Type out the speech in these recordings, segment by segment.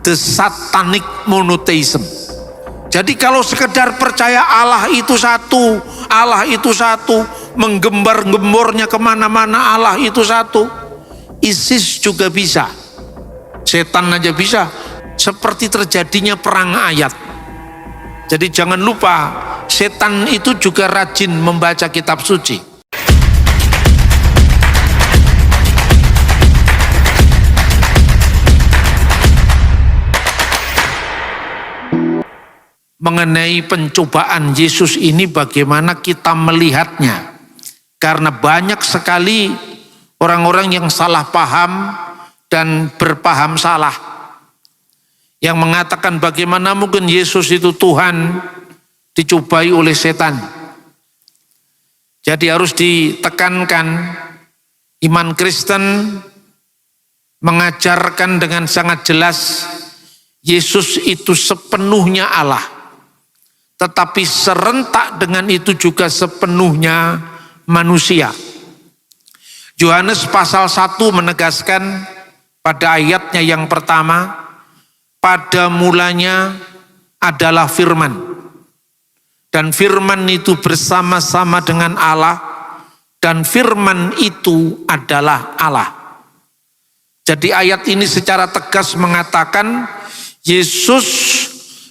the satanic monotheism. Jadi kalau sekedar percaya Allah itu satu, menggembar-gembornya kemana-mana Allah itu satu, ISIS juga bisa, setan aja bisa, seperti terjadinya perang ayat. Jadi jangan lupa, setan itu juga rajin membaca kitab suci. Mengenai pencobaan Yesus ini bagaimana kita melihatnya, karena banyak sekali orang-orang yang salah paham dan berpaham salah, yang mengatakan bagaimana mungkin Yesus itu Tuhan dicobai oleh setan. Jadi harus ditekankan, iman Kristen mengajarkan dengan sangat jelas Yesus itu sepenuhnya Allah, tetapi serentak dengan itu juga sepenuhnya manusia. Yohanes pasal 1 menegaskan pada ayatnya yang pertama, pada mulanya adalah firman, dan firman itu bersama-sama dengan Allah, dan firman itu adalah Allah. Jadi ayat ini secara tegas mengatakan Yesus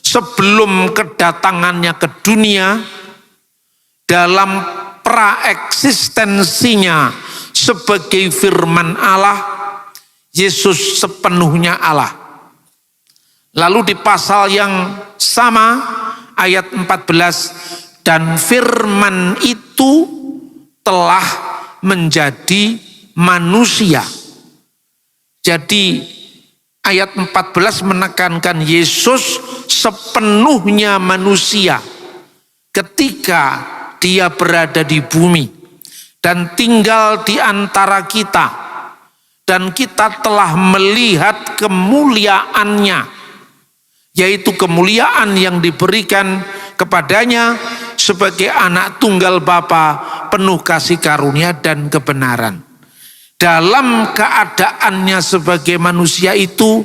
sebelum kedatangannya ke dunia, dalam praeksistensinya sebagai firman Allah, Yesus sepenuhnya Allah. Lalu di pasal yang sama ayat 14, dan firman itu telah menjadi manusia. Jadi ayat 14 menekankan Yesus sepenuhnya manusia ketika dia berada di bumi dan tinggal di antara kita, dan kita telah melihat kemuliaannya, yaitu kemuliaan yang diberikan kepadanya sebagai anak tunggal Bapa, penuh kasih karunia dan kebenaran. Dalam keadaannya sebagai manusia itu,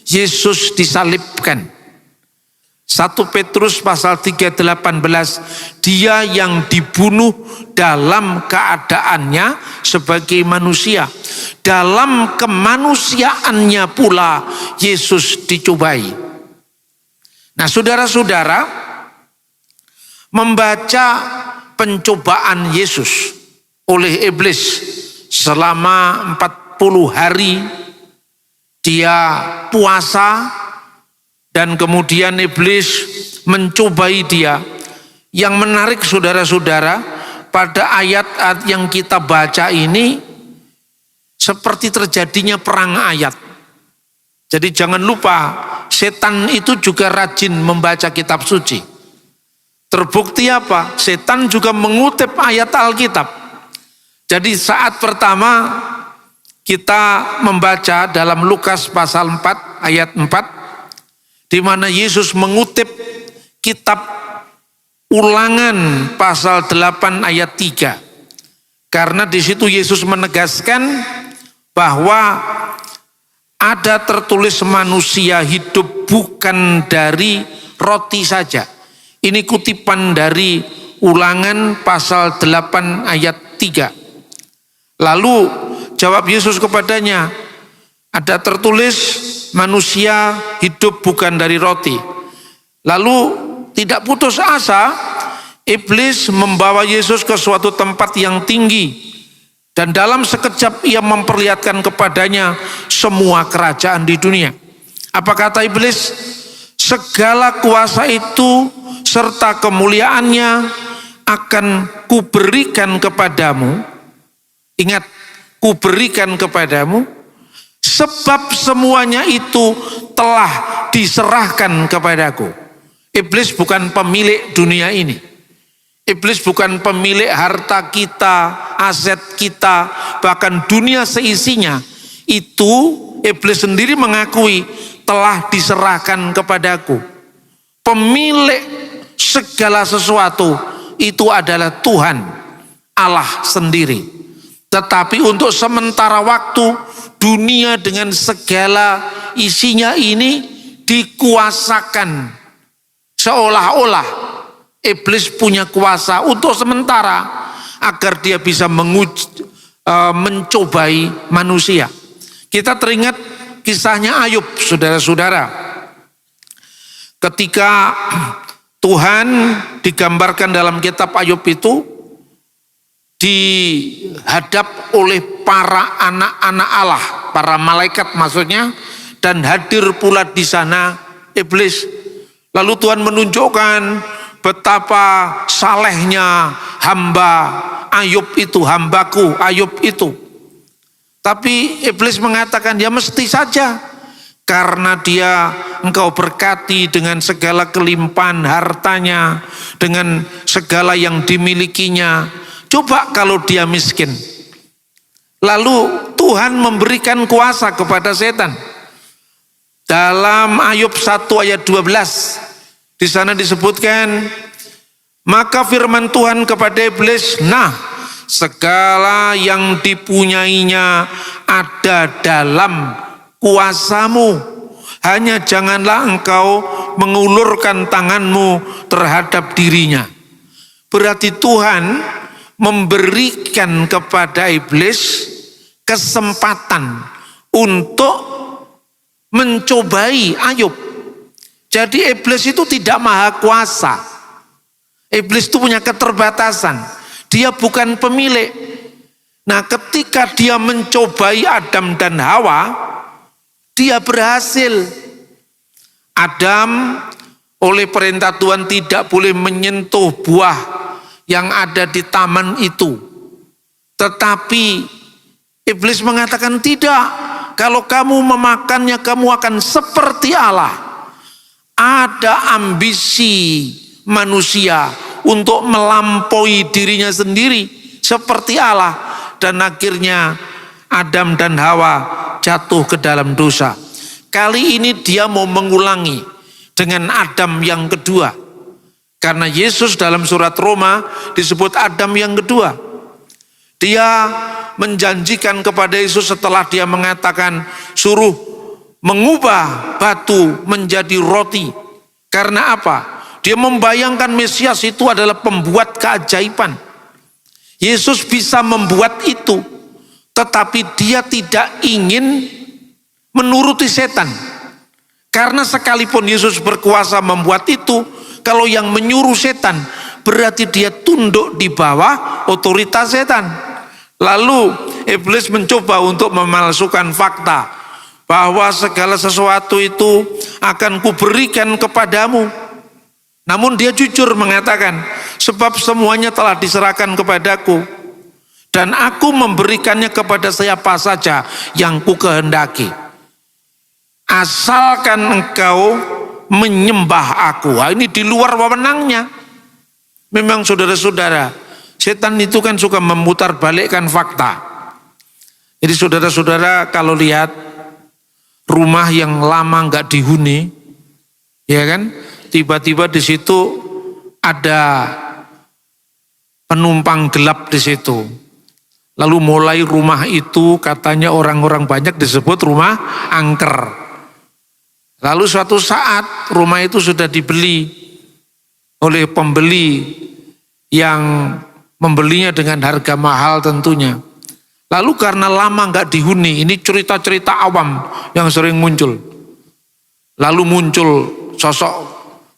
Yesus disalibkan. 1 Petrus pasal 3:18, dia yang dibunuh dalam keadaannya sebagai manusia. Dalam kemanusiaannya pula Yesus dicobai. Nah, saudara-saudara, membaca pencobaan Yesus oleh iblis selama 40 hari, dia puasa dan kemudian iblis mencobai dia. Yang menarik saudara-saudara, pada ayat-ayat yang kita baca ini seperti terjadinya perang ayat. Jadi jangan lupa, setan itu juga rajin membaca kitab suci. Terbukti apa? Setan juga mengutip ayat Alkitab. Jadi saat pertama kita membaca dalam Lukas pasal 4 ayat 4, di mana Yesus mengutip kitab Ulangan pasal 8 ayat 3. Karena di situ Yesus menegaskan bahwa ada tertulis manusia hidup bukan dari roti saja. Ini kutipan dari Ulangan pasal 8 ayat 3. Lalu jawab Yesus kepadanya, ada tertulis manusia hidup bukan dari roti. Lalu tidak putus asa, iblis membawa Yesus ke suatu tempat yang tinggi, dan dalam sekejap ia memperlihatkan kepadanya semua kerajaan di dunia. Apa kata iblis? Segala kuasa itu serta kemuliaannya akan kuberikan kepadamu. Ingat, kuberikan kepadamu, sebab semuanya itu telah diserahkan kepadaku. Iblis bukan pemilik dunia ini. Iblis bukan pemilik harta kita, aset kita, bahkan dunia seisinya. Itu iblis sendiri mengakui telah diserahkan kepadaku. Pemilik segala sesuatu itu adalah Tuhan, Allah sendiri. Tetapi untuk sementara waktu, dunia dengan segala isinya ini dikuasakan, seolah-olah iblis punya kuasa untuk sementara agar dia bisa mencobai manusia. Kita teringat kisahnya Ayub, saudara-saudara. Ketika Tuhan digambarkan dalam kitab Ayub itu dihadap oleh para anak-anak Allah, para malaikat maksudnya, dan hadir pula di sana iblis. Lalu Tuhan menunjukkan betapa salehnya hamba Ayub itu, hambaku Ayub itu. Tapi iblis mengatakan, ya mesti saja, karena dia engkau berkati dengan segala kelimpahan hartanya, dengan segala yang dimilikinya. Coba kalau dia miskin. Lalu Tuhan memberikan kuasa kepada setan. Dalam Ayub 1 ayat 12, di sana disebutkan, maka firman Tuhan kepada iblis, nah segala yang dipunyainya ada dalam kuasamu, hanya janganlah engkau mengulurkan tanganmu terhadap dirinya. Berarti Tuhan memberikan kepada iblis kesempatan untuk mencobai Ayub. Jadi iblis itu tidak maha kuasa. Iblis itu punya keterbatasan. Dia bukan pemilik. Nah, ketika dia mencobai Adam dan Hawa, dia berhasil. Adam oleh perintah Tuhan tidak boleh menyentuh buah yang ada di taman itu. Tetapi iblis mengatakan tidak. Kalau kamu memakannya, kamu akan seperti Allah. Ada ambisi manusia untuk melampaui dirinya sendiri seperti Allah. Dan akhirnya Adam dan Hawa jatuh ke dalam dosa. Kali ini dia mau mengulangi dengan Adam yang kedua. Karena Yesus dalam surat Roma disebut Adam yang kedua. Dia menjanjikan kepada Yesus setelah dia mengatakan suruh mengubah batu menjadi roti. Karena apa? Dia membayangkan Mesias itu adalah pembuat keajaiban. Yesus bisa membuat itu, tetapi dia tidak ingin menuruti setan. Karena sekalipun Yesus berkuasa membuat itu, kalau yang menyuruh setan, berarti dia tunduk di bawah otoritas setan. Lalu iblis mencoba untuk memalsukan fakta bahwa segala sesuatu itu akan kuberikan kepadamu. Namun dia jujur mengatakan, sebab semuanya telah diserahkan kepadaku, dan aku memberikannya kepada siapa saja yang ku kehendaki. Asalkan engkau menyembah aku. Nah, ini di luar wewenangnya. Memang saudara-saudara, setan itu kan suka memutar balikkan fakta. Jadi saudara-saudara kalau lihat rumah yang lama nggak dihuni, ya kan, tiba-tiba di situ ada penumpang gelap di situ. Lalu mulai rumah itu katanya orang-orang banyak disebut rumah angker. Lalu suatu saat rumah itu sudah dibeli oleh pembeli yang membelinya dengan harga mahal tentunya. Lalu karena lama nggak dihuni, ini cerita-cerita awam yang sering muncul. Lalu muncul sosok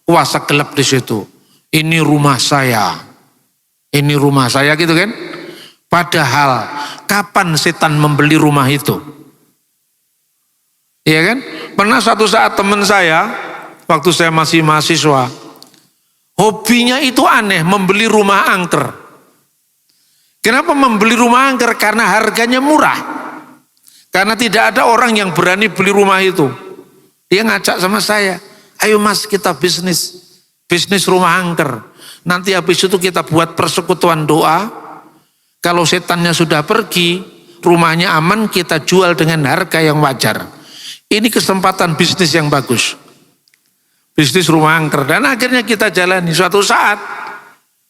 kuasa gelap di situ. Ini rumah saya gitu kan? Padahal kapan setan membeli rumah itu? Iya kan? Pernah suatu saat teman saya, waktu saya masih mahasiswa, hobinya itu aneh, membeli rumah angker. Kenapa membeli rumah angker? Karena harganya murah. Karena tidak ada orang yang berani beli rumah itu. Dia ngajak sama saya, ayo mas kita bisnis rumah angker. Nanti habis itu kita buat persekutuan doa. Kalau setannya sudah pergi, rumahnya aman, kita jual dengan harga yang wajar. Ini kesempatan bisnis yang bagus. Bisnis rumah angker. Dan akhirnya kita jalani. Suatu saat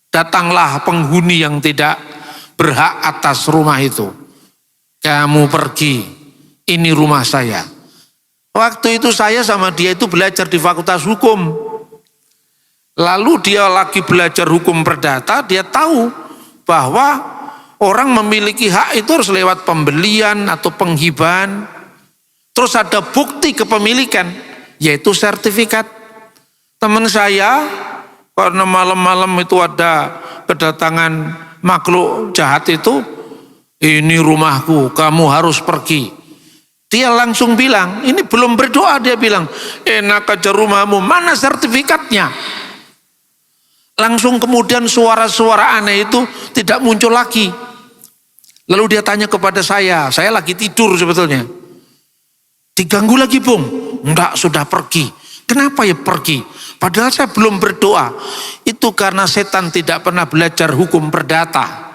datanglah penghuni yang tidak berhak atas rumah itu. Kamu pergi, ini rumah saya. Waktu itu saya sama dia itu belajar di Fakultas Hukum. Lalu dia lagi belajar hukum perdata, dia tahu bahwa orang memiliki hak itu harus lewat pembelian atau penghibahan. Terus ada bukti kepemilikan, yaitu sertifikat. Teman saya, karena malam-malam itu ada kedatangan makhluk jahat itu, ini rumahku, kamu harus pergi. Dia langsung bilang, ini belum berdoa, dia bilang, enak aja rumahmu, mana sertifikatnya? Langsung kemudian suara-suara aneh itu tidak muncul lagi. Lalu dia tanya kepada saya lagi tidur sebetulnya. Diganggu lagi, Bung? Enggak, sudah pergi. Kenapa ya pergi? Padahal saya belum berdoa. Itu karena setan tidak pernah belajar hukum perdata.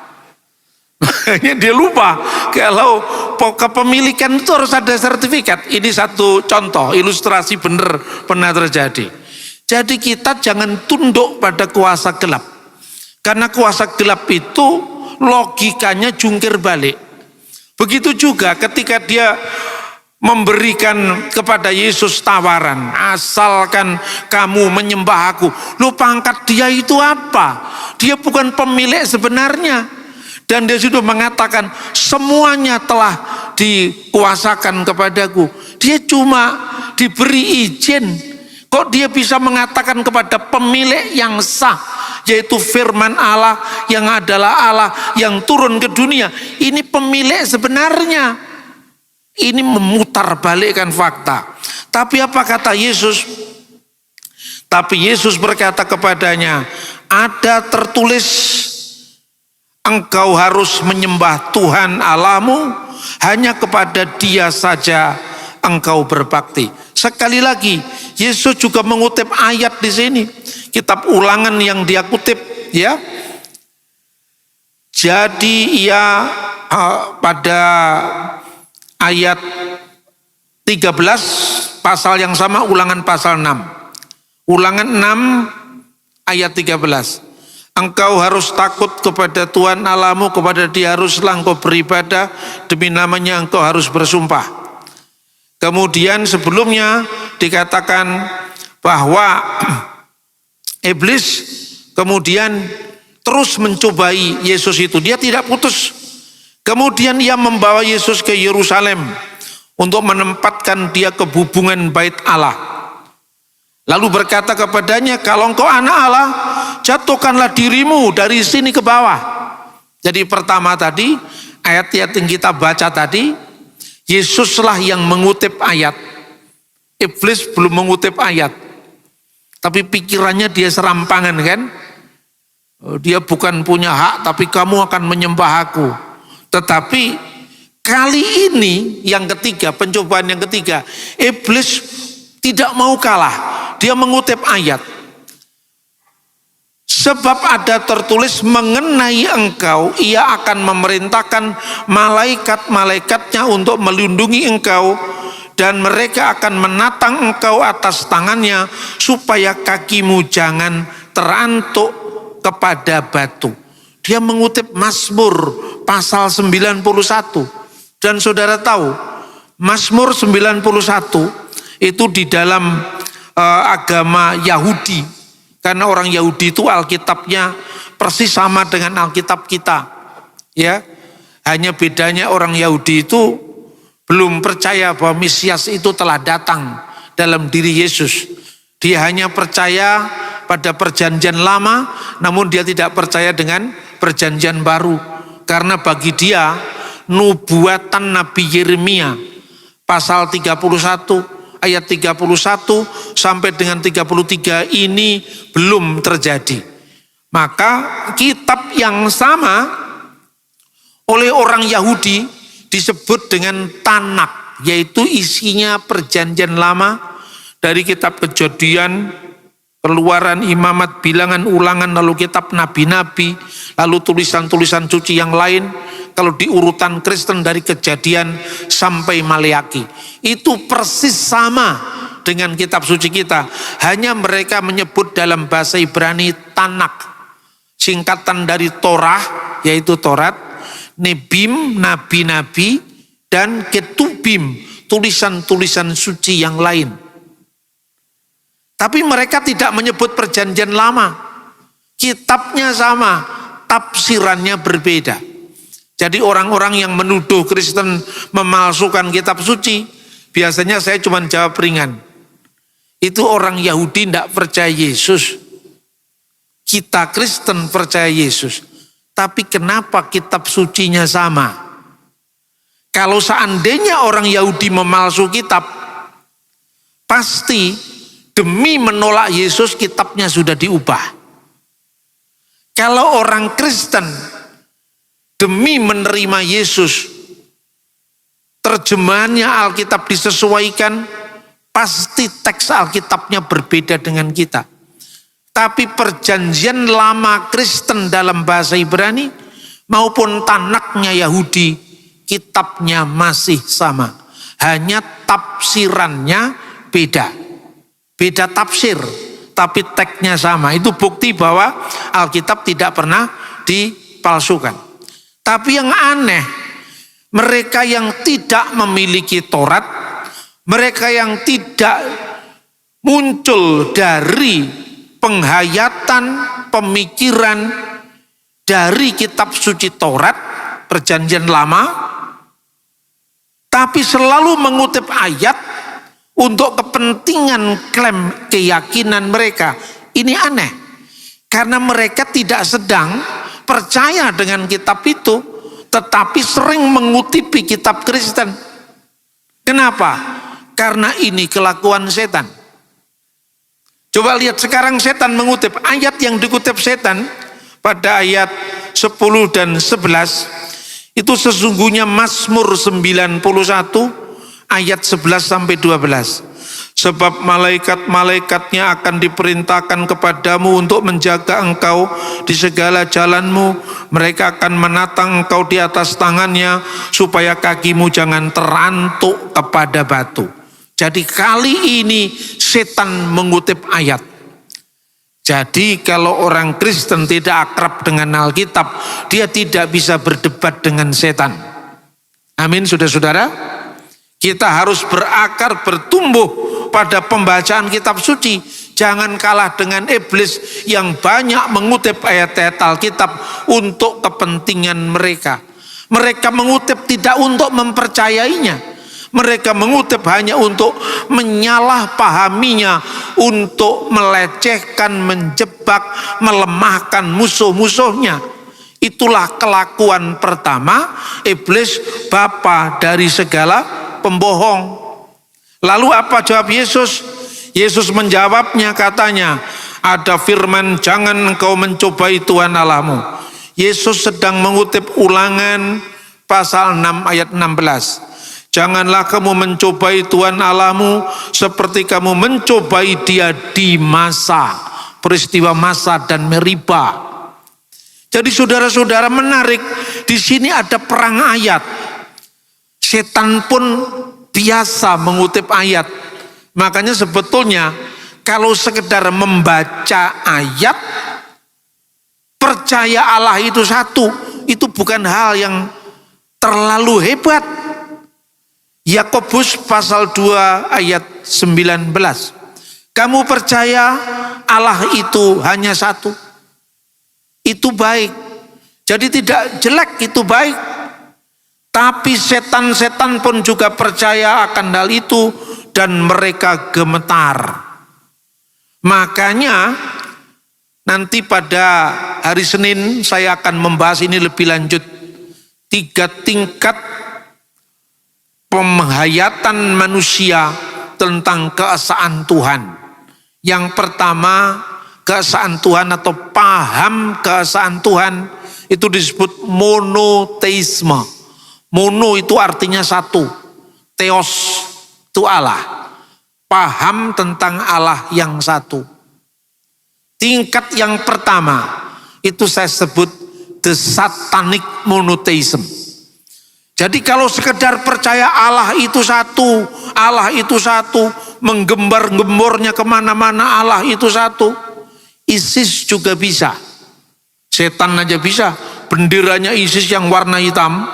Makanya dia lupa kalau kepemilikan itu harus ada sertifikat. Ini satu contoh, ilustrasi benar pernah terjadi. Jadi kita jangan tunduk pada kuasa gelap. Karena kuasa gelap itu logikanya jungkir balik. Begitu juga ketika dia memberikan kepada Yesus tawaran, asalkan kamu menyembah aku. Lu pangkat dia itu apa? Dia bukan pemilik sebenarnya. Dan dia sudah mengatakan semuanya telah dikuasakan kepadaku. Dia cuma diberi izin. Kok dia bisa mengatakan kepada pemilik yang sah, yaitu firman Allah yang adalah Allah yang turun ke dunia. Ini pemilik sebenarnya. Ini memutarbalikkan fakta. Tapi apa kata Yesus? Tapi Yesus berkata kepadanya, ada tertulis, engkau harus menyembah Tuhan Allahmu, hanya kepada Dia saja engkau berbakti. Sekali lagi, Yesus juga mengutip ayat di sini. Kitab Ulangan yang dia kutip, ya. Jadi ia pada ayat 13 pasal yang sama, Ulangan pasal 6. Ulangan 6 ayat 13. Engkau harus takut kepada Tuhan Allahmu, kepada Dia haruslah engkau beribadah, demi namanya engkau harus bersumpah. Kemudian sebelumnya dikatakan bahwa iblis kemudian terus mencobai Yesus itu. Dia tidak putus. Kemudian ia membawa Yesus ke Yerusalem untuk menempatkan dia ke hubungan bait Allah. Lalu berkata kepadanya, kalau engkau anak Allah, jatuhkanlah dirimu dari sini ke bawah. Jadi pertama tadi, ayat-ayat yang kita baca tadi, Yesuslah yang mengutip ayat. Iblis belum mengutip ayat. Tapi pikirannya dia serampangan kan. Dia bukan punya hak, tapi kamu akan menyembah aku. Tetapi kali ini yang ketiga, pencobaan yang ketiga, iblis tidak mau kalah. Dia mengutip ayat. Sebab ada tertulis mengenai engkau, ia akan memerintahkan malaikat-malaikatnya untuk melindungi engkau, dan mereka akan menatang engkau atas tangannya, supaya kakimu jangan terantuk kepada batu. Dia mengutip Mazmur pasal 91. Dan saudara tahu, Mazmur 91 itu di dalam agama Yahudi. Karena orang Yahudi itu Alkitabnya persis sama dengan Alkitab kita. Ya. Hanya bedanya orang Yahudi itu belum percaya bahwa Mesias itu telah datang dalam diri Yesus. Dia hanya percaya pada perjanjian lama, namun dia tidak percaya dengan perjanjian baru. Karena bagi dia nubuatan Nabi Yeremia pasal 31 ayat 31 sampai dengan 33 ini belum terjadi. Maka kitab yang sama oleh orang Yahudi disebut dengan Tanakh, yaitu isinya perjanjian lama dari kitab Kejadian, Keluaran, Imamat, Bilangan, Ulangan, lalu kitab nabi-nabi, lalu tulisan-tulisan suci yang lain. Kalau di urutan Kristen dari Kejadian sampai Maleaki, itu persis sama dengan kitab suci kita. Hanya mereka menyebut dalam bahasa Ibrani Tanakh, singkatan dari Torah, yaitu Torat, Nebim, nabi-nabi, dan Ketubim, tulisan-tulisan suci yang lain. Tapi mereka tidak menyebut perjanjian lama. Kitabnya sama, tafsirannya berbeda. Jadi orang-orang yang menuduh Kristen memalsukan kitab suci, biasanya saya cuma jawab ringan. Itu orang Yahudi tidak percaya Yesus. Kita Kristen percaya Yesus. Tapi kenapa kitab sucinya sama? Kalau seandainya orang Yahudi memalsu kitab, pasti demi menolak Yesus kitabnya sudah diubah. Kalau orang Kristen demi menerima Yesus, terjemahannya Alkitab disesuaikan, pasti teks Alkitabnya berbeda dengan kita. Tapi perjanjian lama Kristen dalam bahasa Ibrani maupun Tanaknya Yahudi, kitabnya masih sama. Hanya tafsirannya beda. Beda tafsir, tapi teksnya sama. Itu bukti bahwa Alkitab tidak pernah dipalsukan. Tapi yang aneh, mereka yang tidak memiliki Taurat, mereka yang tidak muncul dari penghayatan, pemikiran dari kitab suci Taurat, perjanjian lama, tapi selalu mengutip ayat untuk kepentingan klaim keyakinan mereka. Ini aneh, karena mereka tidak sedang percaya dengan kitab itu, tetapi sering mengutipi kitab Kristen. Kenapa? Karena ini kelakuan setan. Coba lihat sekarang setan mengutip ayat yang dikutip setan pada ayat 10 dan 11. Itu sesungguhnya Mazmur 91 ayat 11 sampai 12. Sebab malaikat-malaikatnya akan diperintahkan kepadamu untuk menjaga engkau di segala jalanmu. Mereka akan menatang engkau di atas tangannya supaya kakimu jangan terantuk kepada batu. Jadi kali ini setan mengutip ayat. Jadi kalau orang Kristen tidak akrab dengan Alkitab, dia tidak bisa berdebat dengan setan. Amin, saudara-saudara. Kita harus berakar, bertumbuh pada pembacaan kitab suci. Jangan kalah dengan iblis yang banyak mengutip ayat-ayat Alkitab untuk kepentingan mereka. Mereka mengutip tidak untuk mempercayainya. Mereka mengutip hanya untuk menyalahpahaminya, untuk melecehkan, menjebak, melemahkan musuh-musuhnya. Itulah kelakuan pertama iblis, bapa dari segala pembohong. Lalu apa jawab Yesus? Yesus menjawabnya, katanya, ada firman, jangan engkau mencobai Tuhan Allahmu. Yesus sedang mengutip Ulangan pasal 6 ayat 16. Janganlah kamu mencobai Tuhan Allahmu seperti kamu mencobai Dia di masa, peristiwa Masa dan Meriba. Jadi saudara-saudara, menarik, di sini ada perang ayat. Setan pun biasa mengutip ayat. Makanya sebetulnya kalau sekedar membaca ayat, percaya Allah itu satu, itu bukan hal yang terlalu hebat. Yakobus pasal 2 ayat 19. Kamu percaya Allah itu hanya satu. Itu baik. Jadi tidak jelek, itu baik. Tapi setan-setan pun juga percaya akan hal itu dan mereka gemetar. Makanya nanti pada hari Senin saya akan membahas ini lebih lanjut. 3 tingkat penghayatan manusia tentang keesaan Tuhan. Yang pertama, keesaan Tuhan atau paham keesaan Tuhan itu disebut monoteisme. Mono itu artinya satu, theos itu Allah. Paham tentang Allah yang satu. Tingkat yang pertama itu saya sebut the satanic monotheism. Jadi kalau sekedar percaya Allah itu satu, menggembar-gembornya kemana-mana Allah itu satu, ISIS juga bisa, setan aja bisa, benderanya ISIS yang warna hitam.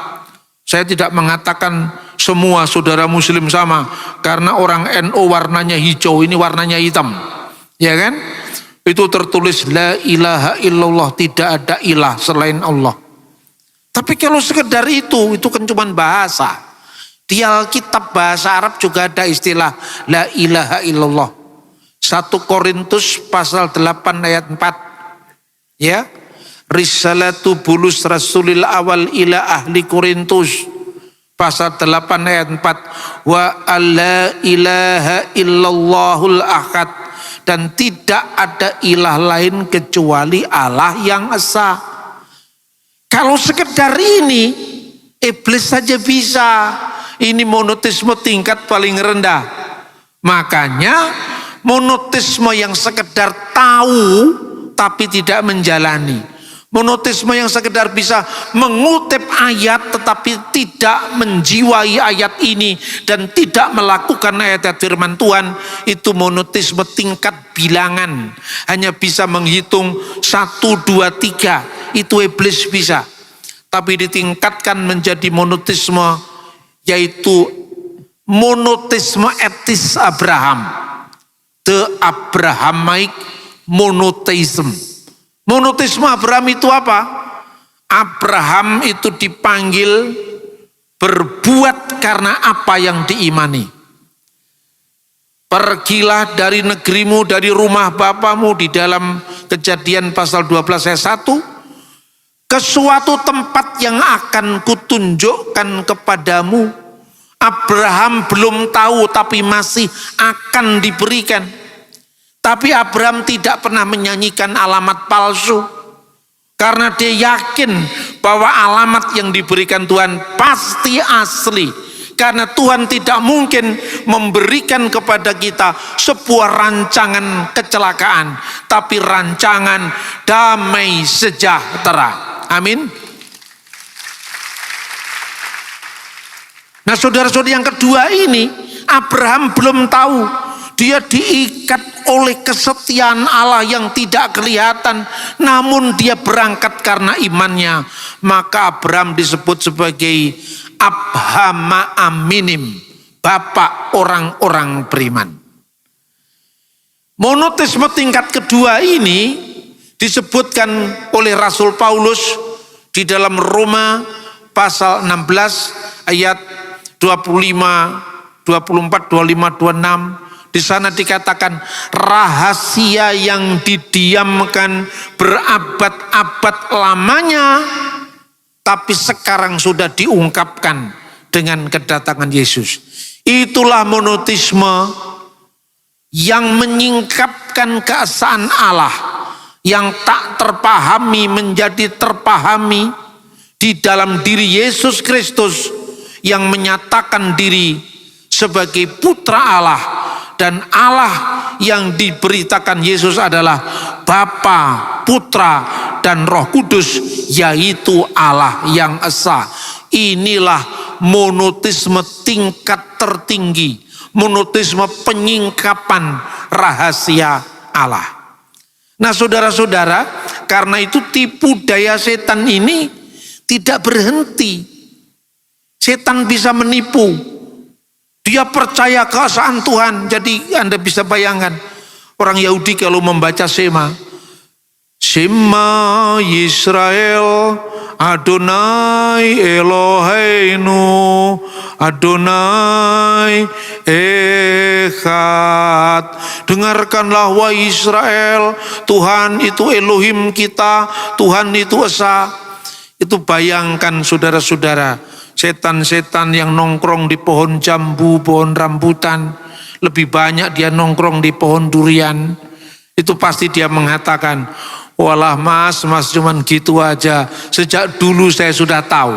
Saya tidak mengatakan semua saudara muslim sama. Karena orang NU warnanya hijau, ini warnanya hitam. Ya kan? Itu tertulis la ilaha illallah, tidak ada ilah selain Allah. Tapi kalau sekedar itu kan cuma bahasa. Di Alkitab bahasa Arab juga ada istilah la ilaha illallah. 1 Korintus pasal 8 ayat 4. Ya. Risalatu bulus rasulil awal ila ahli Korintus. Pasal 8 ayat 4. Wa alla ilaha illallahul ahad. Dan tidak ada ilah lain kecuali Allah yang esa. Kalau sekedar ini, iblis saja bisa. Ini monoteisme tingkat paling rendah. Makanya monoteisme yang sekedar tahu tapi tidak menjalani. Monoteisme yang sekedar bisa mengutip ayat tetapi tidak menjiwai ayat ini dan tidak melakukan ayat-ayat firman Tuhan, itu monoteisme tingkat bilangan. Hanya bisa menghitung 1, 2, 3, itu iblis bisa. Tapi ditingkatkan menjadi monoteisme, yaitu monoteisme etis Abraham. The Abrahamic monotheism. Monoteisme Abraham itu apa? Abraham itu dipanggil berbuat karena apa yang diimani. Pergilah dari negerimu, dari rumah bapamu, di dalam Kejadian pasal 12 ayat 1. Ke suatu tempat yang akan kutunjukkan kepadamu. Abraham belum tahu tapi masih akan diberikan. Tapi Abraham tidak pernah menyanyikan alamat palsu. Karena dia yakin bahwa alamat yang diberikan Tuhan pasti asli. Karena Tuhan tidak mungkin memberikan kepada kita sebuah rancangan kecelakaan. Tapi rancangan damai sejahtera. Amin. Nah saudara-saudara, yang kedua ini Abraham belum tahu. Dia diikat oleh kesetiaan Allah yang tidak kelihatan. Namun dia berangkat karena imannya. Maka Abraham disebut sebagai Abhama Aminim, bapak orang-orang beriman. Monoteisme tingkat kedua ini disebutkan oleh Rasul Paulus di dalam Roma pasal 16 ayat 25, 24, 25, 26. Di sana dikatakan rahasia yang didiamkan berabad-abad lamanya, tapi sekarang sudah diungkapkan dengan kedatangan Yesus. Itulah monoteisme yang menyingkapkan keesaan Allah yang tak terpahami menjadi terpahami di dalam diri Yesus Kristus yang menyatakan diri sebagai putra Allah. Dan Allah yang diberitakan Yesus adalah Bapa, Putra, dan Roh Kudus, yaitu Allah yang esa. Inilah monoteisme tingkat tertinggi, monoteisme penyingkapan rahasia Allah. Nah saudara-saudara, karena itu tipu daya setan ini tidak berhenti. Setan bisa menipu. Dia percaya keesaan Tuhan. Jadi Anda bisa bayangkan orang Yahudi kalau membaca Shema Yisrael Adonai Eloheinu Adonai Echad. Dengarkanlah wahai Israel, Tuhan itu Elohim kita, Tuhan itu esa. Itu bayangkan saudara-saudara, setan-setan yang nongkrong di pohon jambu, pohon rambutan, lebih banyak dia nongkrong di pohon durian. Itu pasti dia mengatakan, walah mas cuman gitu aja, sejak dulu saya sudah tahu.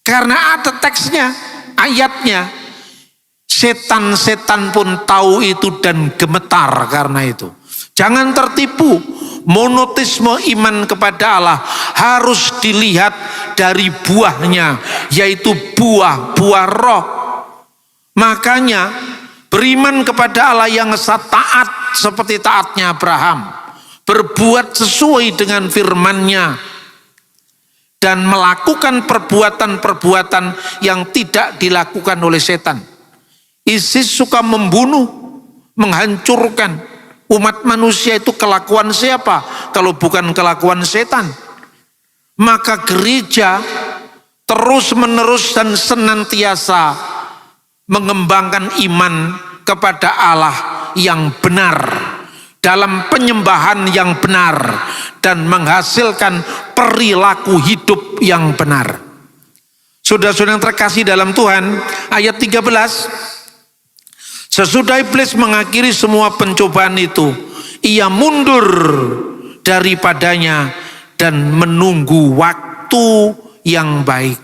Karena ada teksnya, ayatnya. Setan-setan pun tahu itu dan gemetar karena itu. Jangan tertipu. Monoteisme iman kepada Allah harus dilihat dari buahnya, yaitu buah-buah roh. Makanya beriman kepada Allah yang esa, taat seperti taatnya Abraham, berbuat sesuai dengan firman-Nya, dan melakukan perbuatan-perbuatan yang tidak dilakukan oleh setan. ISIS suka membunuh, menghancurkan. Umat manusia itu kelakuan siapa kalau bukan kelakuan setan? Maka gereja terus-menerus dan senantiasa mengembangkan iman kepada Allah yang benar, dalam penyembahan yang benar, dan menghasilkan perilaku hidup yang benar. Saudara-saudara yang terkasih dalam Tuhan, ayat 13, sesudah iblis mengakhiri semua pencobaan itu, ia mundur daripadanya dan menunggu waktu yang baik.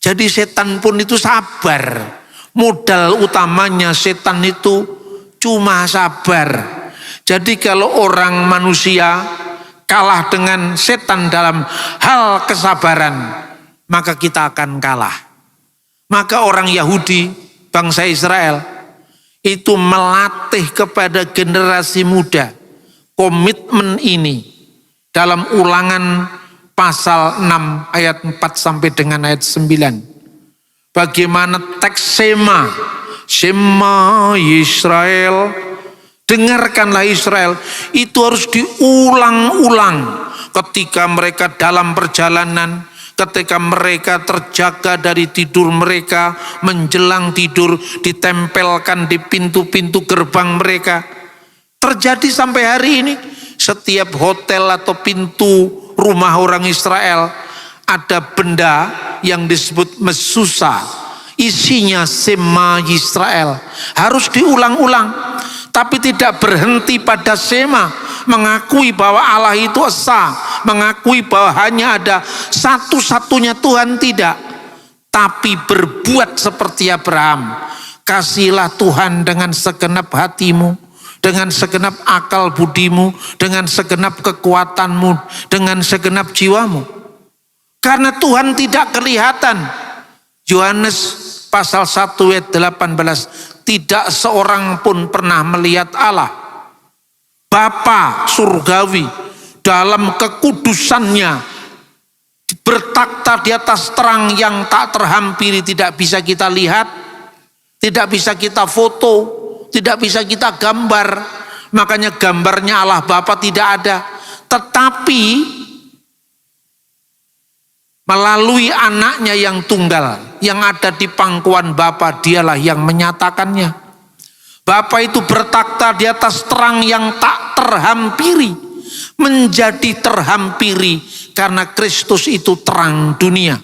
Jadi setan pun itu sabar. Modal utamanya setan itu cuma sabar. Jadi kalau orang manusia kalah dengan setan dalam hal kesabaran, maka kita akan kalah. Maka orang Yahudi, bangsa Israel, itu melatih kepada generasi muda komitmen ini dalam Ulangan pasal 6 ayat 4 sampai dengan ayat 9. Bagaimana teks Shema Israel, dengarkanlah Israel, itu harus diulang-ulang ketika mereka dalam perjalanan, ketika mereka terjaga dari tidur mereka, menjelang tidur ditempelkan di pintu-pintu gerbang mereka. Terjadi sampai hari ini, setiap hotel atau pintu rumah orang Israel ada benda yang disebut mesusa, isinya Shema Israel, harus diulang-ulang. Tapi tidak berhenti pada Shema, mengakui bahwa Allah itu esa, mengakui bahwa hanya ada satu-satunya Tuhan, tidak. Tapi berbuat seperti Abraham, kasihilah Tuhan dengan segenap hatimu, dengan segenap akal budimu, dengan segenap kekuatanmu, dengan segenap jiwamu. Karena Tuhan tidak kelihatan. Yohanes pasal 1 ayat 18, tidak seorang pun pernah melihat Allah. Bapa surgawi dalam kekudusannya bertakhta di atas terang yang tak terhampiri, tidak bisa kita lihat, tidak bisa kita foto, tidak bisa kita gambar. Makanya gambarnya Allah Bapa tidak ada. Tetapi melalui anaknya yang tunggal, yang ada di pangkuan Bapa, dialah yang menyatakannya. Bapa itu bertakhta di atas terang yang tak terhampiri, menjadi terhampiri karena Kristus itu terang dunia.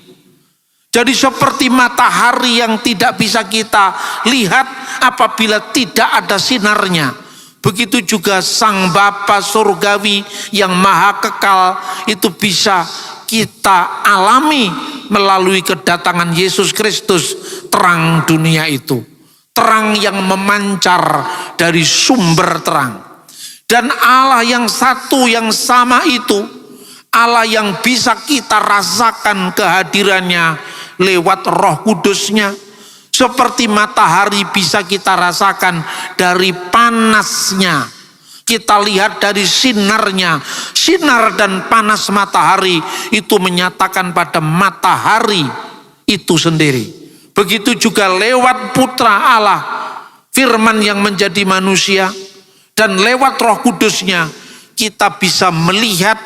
Jadi seperti matahari yang tidak bisa kita lihat apabila tidak ada sinarnya, begitu juga Sang Bapa surgawi yang maha kekal itu bisa kita alami melalui kedatangan Yesus Kristus, terang dunia itu. Terang yang memancar dari sumber terang. Dan Allah yang satu yang sama itu, Allah yang bisa kita rasakan kehadirannya lewat Roh Kudusnya. Seperti matahari bisa kita rasakan dari panasnya. Kita lihat dari sinarnya. Sinar dan panas matahari itu menyatakan pada matahari itu sendiri. Begitu juga lewat Putra Allah, Firman yang menjadi manusia, dan lewat Roh Kudusnya kita bisa melihat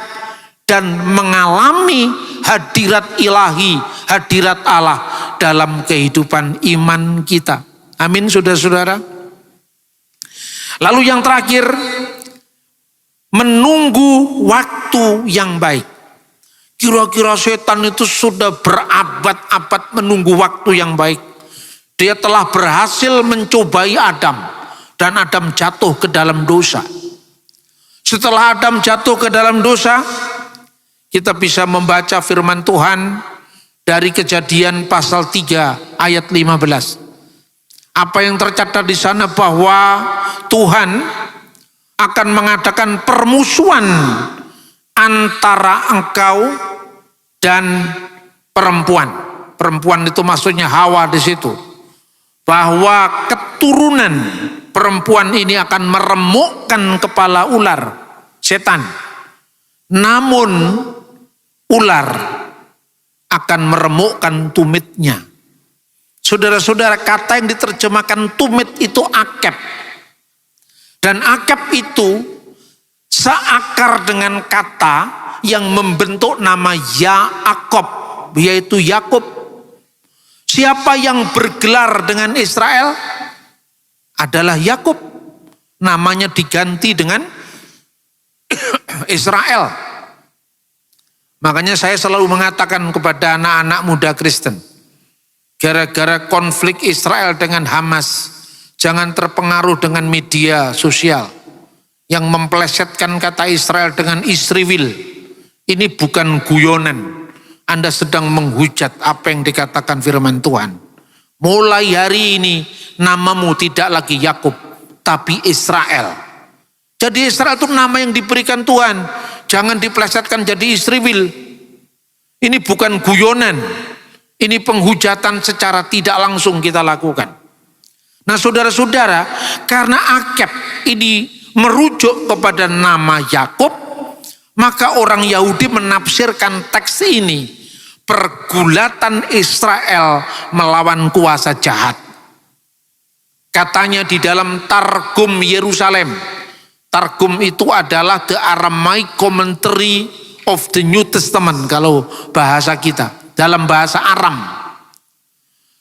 dan mengalami hadirat ilahi, hadirat Allah dalam kehidupan iman kita. Amin, saudara-saudara. Lalu yang terakhir, menunggu waktu yang baik. Kira-kira setan itu sudah berabad-abad menunggu waktu yang baik. Dia telah berhasil mencobai Adam, dan Adam jatuh ke dalam dosa. Setelah Adam jatuh ke dalam dosa, kita bisa membaca firman Tuhan dari Kejadian pasal 3 ayat 15. Apa yang tercatat di sana bahwa Tuhan akan mengadakan permusuhan antara engkau dan perempuan. Perempuan itu maksudnya Hawa di situ. Bahwa keturunan perempuan ini akan meremukkan kepala ular, setan. Namun ular akan meremukkan tumitnya. Saudara-saudara, kata yang diterjemahkan tumit itu akeb. Dan akeb itu seakar dengan kata yang membentuk nama Yaakov, yaitu Yakub. Siapa yang bergelar dengan Israel adalah Yakub. Namanya diganti dengan Israel. Makanya saya selalu mengatakan kepada anak-anak muda Kristen, gara-gara konflik Israel dengan Hamas, jangan terpengaruh dengan media sosial yang memplesetkan kata Israel dengan Israel. Ini bukan guyonan. Anda sedang menghujat apa yang dikatakan firman Tuhan. Mulai hari ini namamu tidak lagi Yakub, tapi Israel. Jadi Israel itu nama yang diberikan Tuhan. Jangan diplesetkan jadi Israel. Ini bukan guyonan. Ini penghujatan secara tidak langsung kita lakukan. Nah saudara-saudara, karena akeb ini merujuk kepada nama Yakub, maka orang Yahudi menafsirkan teks ini pergulatan Israel melawan kuasa jahat. Katanya di dalam Targum Yerusalem. Targum itu adalah the Aramaic Commentary of the New Testament kalau bahasa kita, dalam bahasa Aram.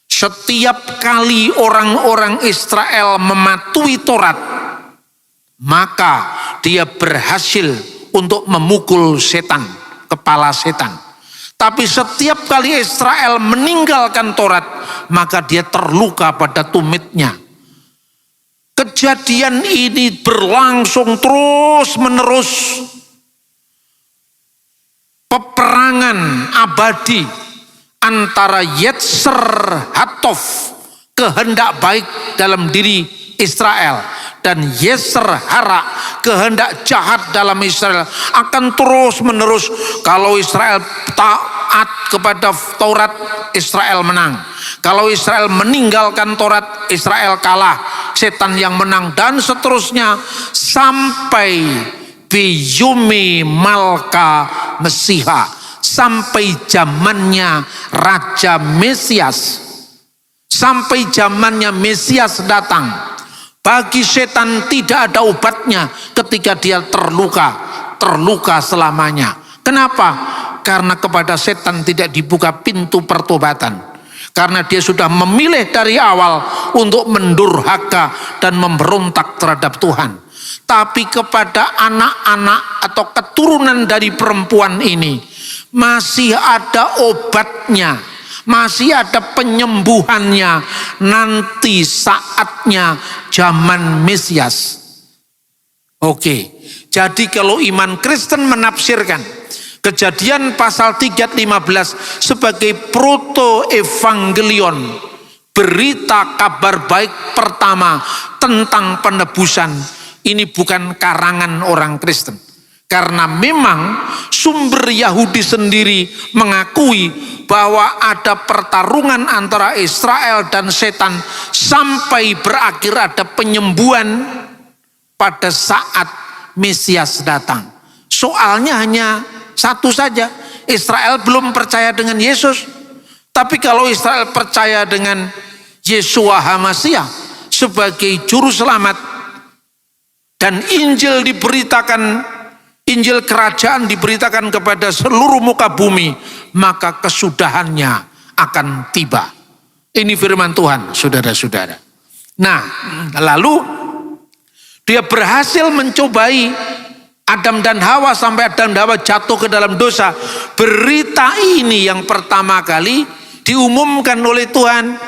Setiap kali orang-orang Israel mematuhi Taurat, maka dia berhasil untuk memukul setan, kepala setan. Tapi setiap kali Israel meninggalkan Taurat, maka dia terluka pada tumitnya. Kejadian ini berlangsung terus menerus. Peperangan abadi antara Yetzer Hatov, kehendak baik dalam diri Israel, dan Yetzer Hara, kehendak jahat dalam Israel, akan terus menerus. Kalau Israel taat kepada Taurat, Israel menang. Kalau Israel meninggalkan Taurat, Israel kalah, setan yang menang, dan seterusnya sampai Biyumi Malka Mesiha, sampai zamannya Raja Mesias, sampai zamannya Mesias datang. Bagi setan tidak ada obatnya ketika dia terluka selamanya. Kenapa? Karena kepada setan tidak dibuka pintu pertobatan. Karena dia sudah memilih dari awal untuk mendurhaka dan memberontak terhadap Tuhan. Tapi kepada anak-anak atau keturunan dari perempuan ini masih ada obatnya, masih ada penyembuhannya nanti saatnya zaman Mesias. Oke, jadi kalau iman Kristen menafsirkan Kejadian pasal 3:15 sebagai proto-evangelion, berita kabar baik pertama tentang penebusan. Ini bukan karangan orang Kristen. Karena memang sumber Yahudi sendiri mengakui bahwa ada pertarungan antara Israel dan setan sampai berakhir ada penyembuhan pada saat Mesias datang. Soalnya hanya satu saja, Israel belum percaya dengan Yesus. Tapi kalau Israel percaya dengan Yeshua HaMashiach sebagai juru selamat, dan Injil diberitakan, Injil kerajaan diberitakan kepada seluruh muka bumi, maka kesudahannya akan tiba. Ini firman Tuhan, saudara-saudara. Nah, lalu dia berhasil mencobai Adam dan Hawa sampai Adam dan Hawa jatuh ke dalam dosa. Berita ini yang pertama kali diumumkan oleh Tuhan.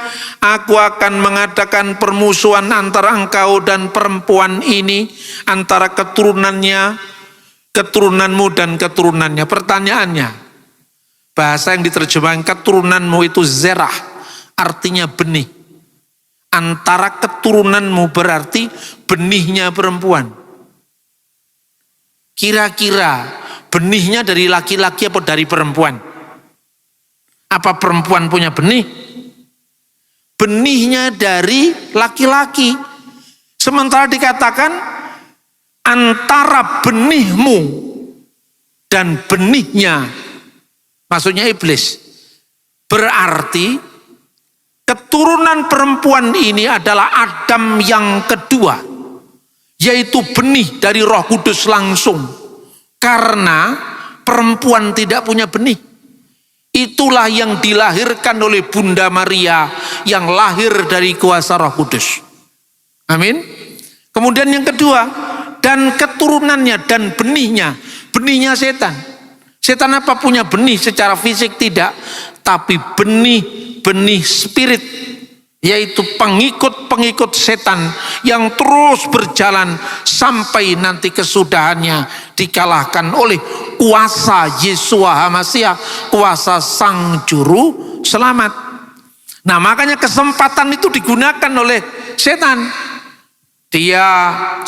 Aku akan mengadakan permusuhan antara engkau dan perempuan ini, antara keturunannya, keturunanmu dan keturunannya. Pertanyaannya, bahasa yang diterjemahkan keturunanmu itu zerah, artinya benih. Antara keturunanmu berarti benihnya perempuan. Kira-kira benihnya dari laki-laki atau dari perempuan? Apa perempuan punya benih? Benihnya dari laki-laki. Sementara dikatakan antara benihmu dan benihnya, maksudnya iblis. Berarti keturunan perempuan ini adalah Adam yang kedua, yaitu benih dari Roh Kudus langsung. Karena perempuan tidak punya benih. Itulah yang dilahirkan oleh Bunda Maria yang lahir dari kuasa Roh Kudus. Amin. Kemudian yang kedua, dan keturunannya dan benihnya. Benihnya setan. Setan apa punya benih secara fisik? Tidak. Tapi benih spirit, yaitu pengikut-pengikut setan yang terus berjalan sampai nanti kesudahannya dikalahkan oleh kuasa Yeshua HaMasiah, kuasa Sang Juru Selamat. Nah, makanya kesempatan itu digunakan oleh setan. Dia,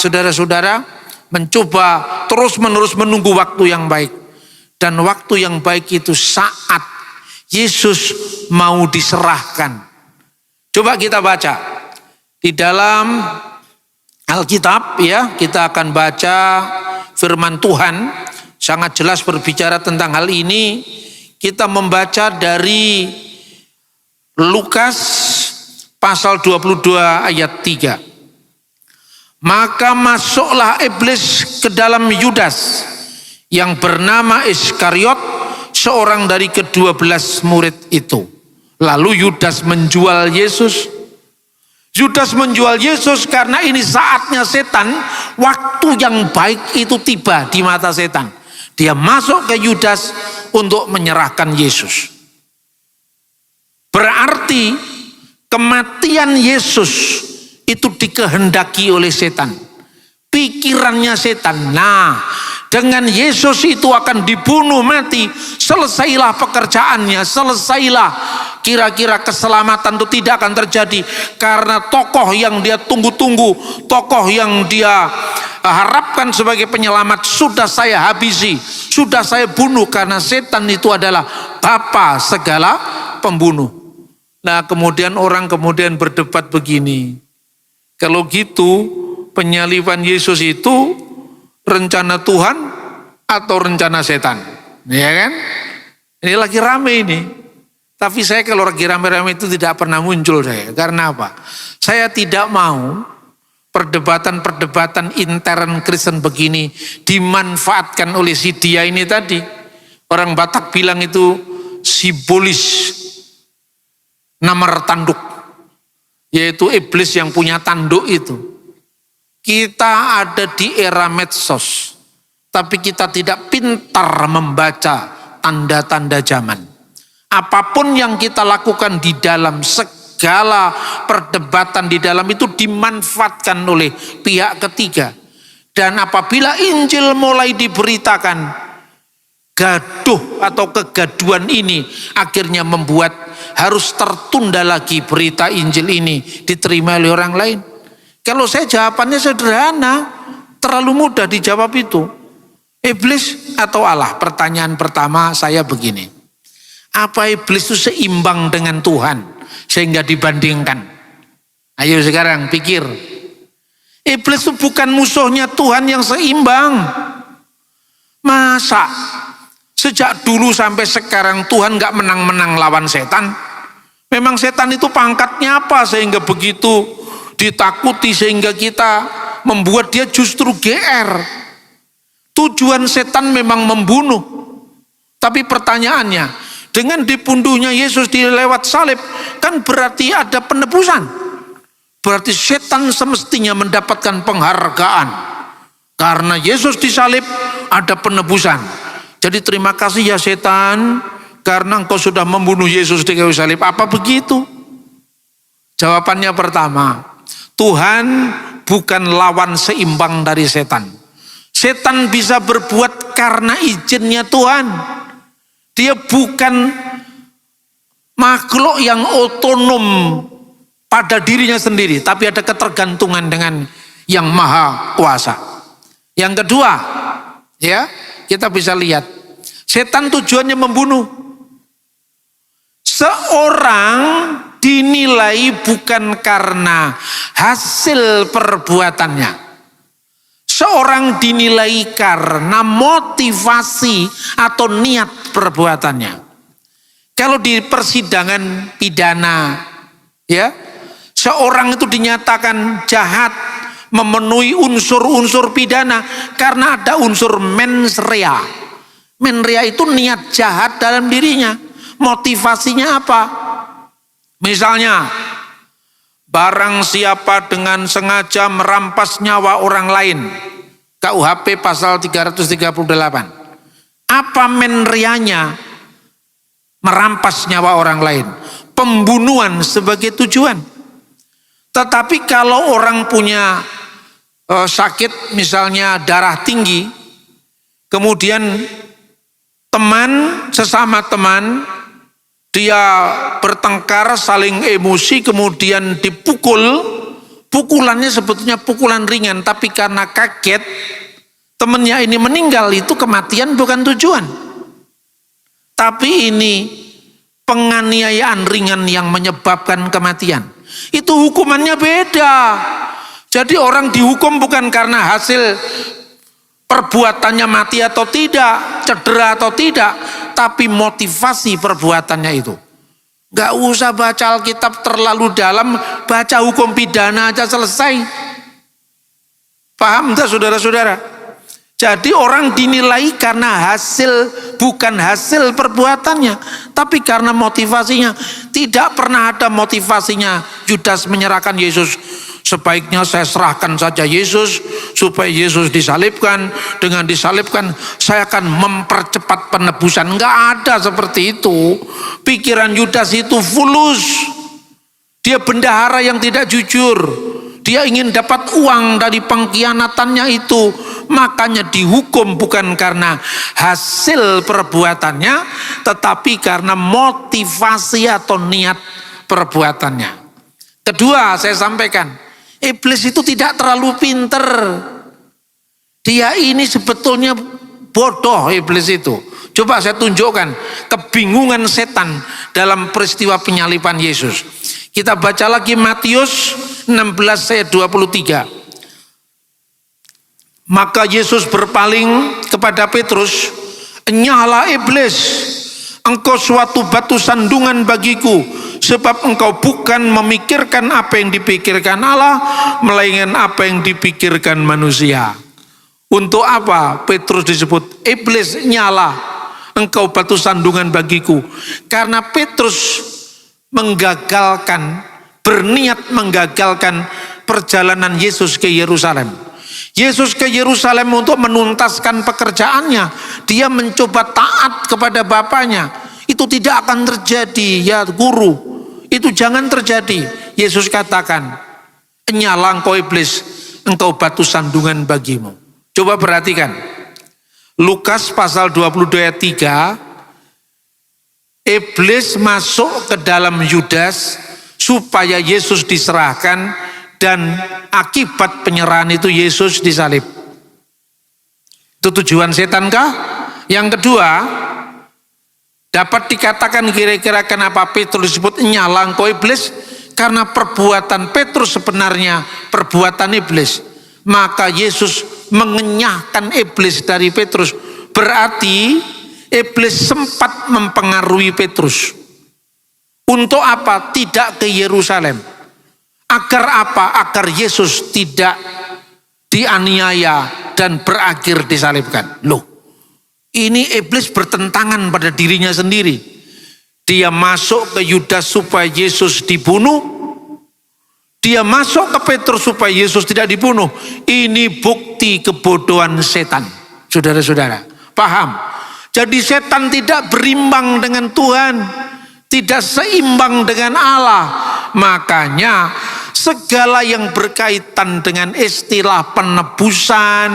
saudara-saudara, mencoba terus-menerus menunggu waktu yang baik. Dan waktu yang baik itu saat Yesus mau diserahkan. Coba kita baca di dalam Alkitab, ya, kita akan baca firman Tuhan sangat jelas berbicara tentang hal ini. Kita membaca dari Lukas pasal 22 ayat 3. Maka masuklah iblis ke dalam Yudas yang bernama Iskariot, seorang dari ke-12 murid itu. Lalu Yudas menjual Yesus. Yudas menjual Yesus karena ini saatnya setan, waktu yang baik itu tiba di mata setan. Dia masuk ke Yudas untuk menyerahkan Yesus. Berarti kematian Yesus itu dikehendaki oleh setan. Pikirannya setan. Nah, dengan Yesus itu akan dibunuh mati, selesailah pekerjaannya, selesailah kira-kira keselamatan itu tidak akan terjadi. Karena tokoh yang dia tunggu-tunggu, tokoh yang dia harapkan sebagai penyelamat sudah saya habisi, sudah saya bunuh, karena setan itu adalah bapa segala pembunuh. Nah, kemudian orang kemudian berdebat begini, kalau gitu penyaliban Yesus itu rencana Tuhan atau rencana setan? Ya kan? Ini lagi rame ini. Tapi saya kalau lagi rame-rame itu tidak pernah muncul saya. Karena apa? Saya tidak mau perdebatan-perdebatan intern Kristen begini dimanfaatkan oleh si dia ini tadi. Orang Batak bilang itu simbolis namar tanduk. Yaitu iblis yang punya tanduk itu. Kita ada di era medsos, tapi kita tidak pintar membaca tanda-tanda zaman. Apapun yang kita lakukan di dalam, segala perdebatan di dalam itu dimanfaatkan oleh pihak ketiga. Dan apabila Injil mulai diberitakan, gaduh atau kegaduhan ini akhirnya membuat harus tertunda lagi berita Injil ini diterima oleh orang lain. Kalau saya jawabannya sederhana, terlalu mudah dijawab itu. Iblis atau Allah? Pertanyaan pertama saya begini. Apa iblis itu seimbang dengan Tuhan sehingga dibandingkan? Ayo sekarang pikir. Iblis itu bukan musuhnya Tuhan yang seimbang. Masa sejak dulu sampai sekarang Tuhan gak menang-menang lawan setan? Memang setan itu pangkatnya apa sehingga begitu ditakuti sehingga kita membuat dia justru GR. Tujuan setan memang membunuh. Tapi pertanyaannya, dengan dibunuhnya Yesus di lewat salib, kan berarti ada penebusan. Berarti setan semestinya mendapatkan penghargaan. Karena Yesus disalib ada penebusan. Jadi terima kasih ya setan, karena engkau sudah membunuh Yesus di kayu salib. Apa begitu? Jawabannya pertama, Tuhan bukan lawan seimbang dari setan. Setan bisa berbuat karena izinnya Tuhan. Dia bukan makhluk yang otonom pada dirinya sendiri, tapi ada ketergantungan dengan yang maha kuasa. Yang kedua, ya, kita bisa lihat, setan tujuannya membunuh. Seorang dinilai bukan karena hasil perbuatannya. Seorang dinilai karena motivasi atau niat perbuatannya. Kalau di persidangan pidana, ya, seorang itu dinyatakan jahat, memenuhi unsur-unsur pidana karena ada unsur mens rea. Mens rea itu niat jahat dalam dirinya. Motivasinya apa? Misalnya, barang siapa dengan sengaja merampas nyawa orang lain. KUHP pasal 338. Apa mens reanya? Merampas nyawa orang lain. Pembunuhan sebagai tujuan. Tetapi kalau orang punya sakit, misalnya darah tinggi, kemudian sesama teman, dia bertengkar, saling emosi, kemudian dipukul, pukulannya sebetulnya pukulan ringan, tapi karena kaget, temannya ini meninggal, itu kematian bukan tujuan. Tapi ini penganiayaan ringan yang menyebabkan kematian. Itu hukumannya beda. Jadi orang dihukum bukan karena hasil perbuatannya mati atau tidak, cedera atau tidak, tapi motivasi perbuatannya itu. Gak usah baca Alkitab terlalu dalam, baca hukum pidana aja selesai. Paham tak saudara-saudara? Jadi orang dinilai karena hasil, bukan hasil perbuatannya, tapi karena motivasinya. Tidak pernah ada motivasinya Yudas menyerahkan Yesus. Sebaiknya saya serahkan saja Yesus supaya Yesus disalibkan. Dengan disalibkan saya akan mempercepat penebusan. Enggak ada seperti itu. Pikiran Yudas itu fulus. Dia bendahara yang tidak jujur. Dia ingin dapat uang dari pengkhianatannya itu. Makanya dihukum bukan karena hasil perbuatannya, tetapi karena motivasi atau niat perbuatannya. Kedua, saya sampaikan, iblis itu tidak terlalu pinter. Dia ini sebetulnya bodoh, iblis itu. Coba saya tunjukkan kebingungan setan dalam peristiwa penyaliban Yesus. Kita baca lagi Matius 16 ayat 23. Maka Yesus berpaling kepada Petrus, "Enyahlah iblis, engkau suatu batu sandungan bagiku, sebab engkau bukan memikirkan apa yang dipikirkan Allah, melainkan apa yang dipikirkan manusia." Untuk apa Petrus disebut iblis? Nyala, engkau batu sandungan bagiku. Karena Petrus berniat menggagalkan perjalanan Yesus ke Yerusalem. Yesus ke Yerusalem untuk menuntaskan pekerjaannya. Dia mencoba taat kepada Bapaknya. Itu tidak akan terjadi, ya guru. Itu jangan terjadi. Yesus katakan, "Nyala engkau iblis, engkau batu sandungan bagimu." Coba perhatikan. Lukas pasal 22 ayat 3. Iblis masuk ke dalam Yudas supaya Yesus diserahkan, dan akibat penyerahan itu Yesus disalib. Itu tujuan setan kah? Yang kedua, dapat dikatakan kira-kira kenapa Petrus disebut nyala engkau iblis? Karena perbuatan Petrus sebenarnya perbuatan iblis. Maka Yesus mengenyahkan iblis dari Petrus. Berarti iblis sempat mempengaruhi Petrus. Untuk apa? Tidak ke Yerusalem. Agar apa? Agar Yesus tidak dianiaya dan berakhir disalibkan. Loh, ini iblis bertentangan pada dirinya sendiri. Dia masuk ke Yudas supaya Yesus dibunuh. Dia masuk ke Petrus supaya Yesus tidak dibunuh. Ini bukti kebodohan setan. Saudara-saudara, paham? Jadi setan tidak berimbang dengan Tuhan, tidak seimbang dengan Allah. Makanya segala yang berkaitan dengan istilah penebusan,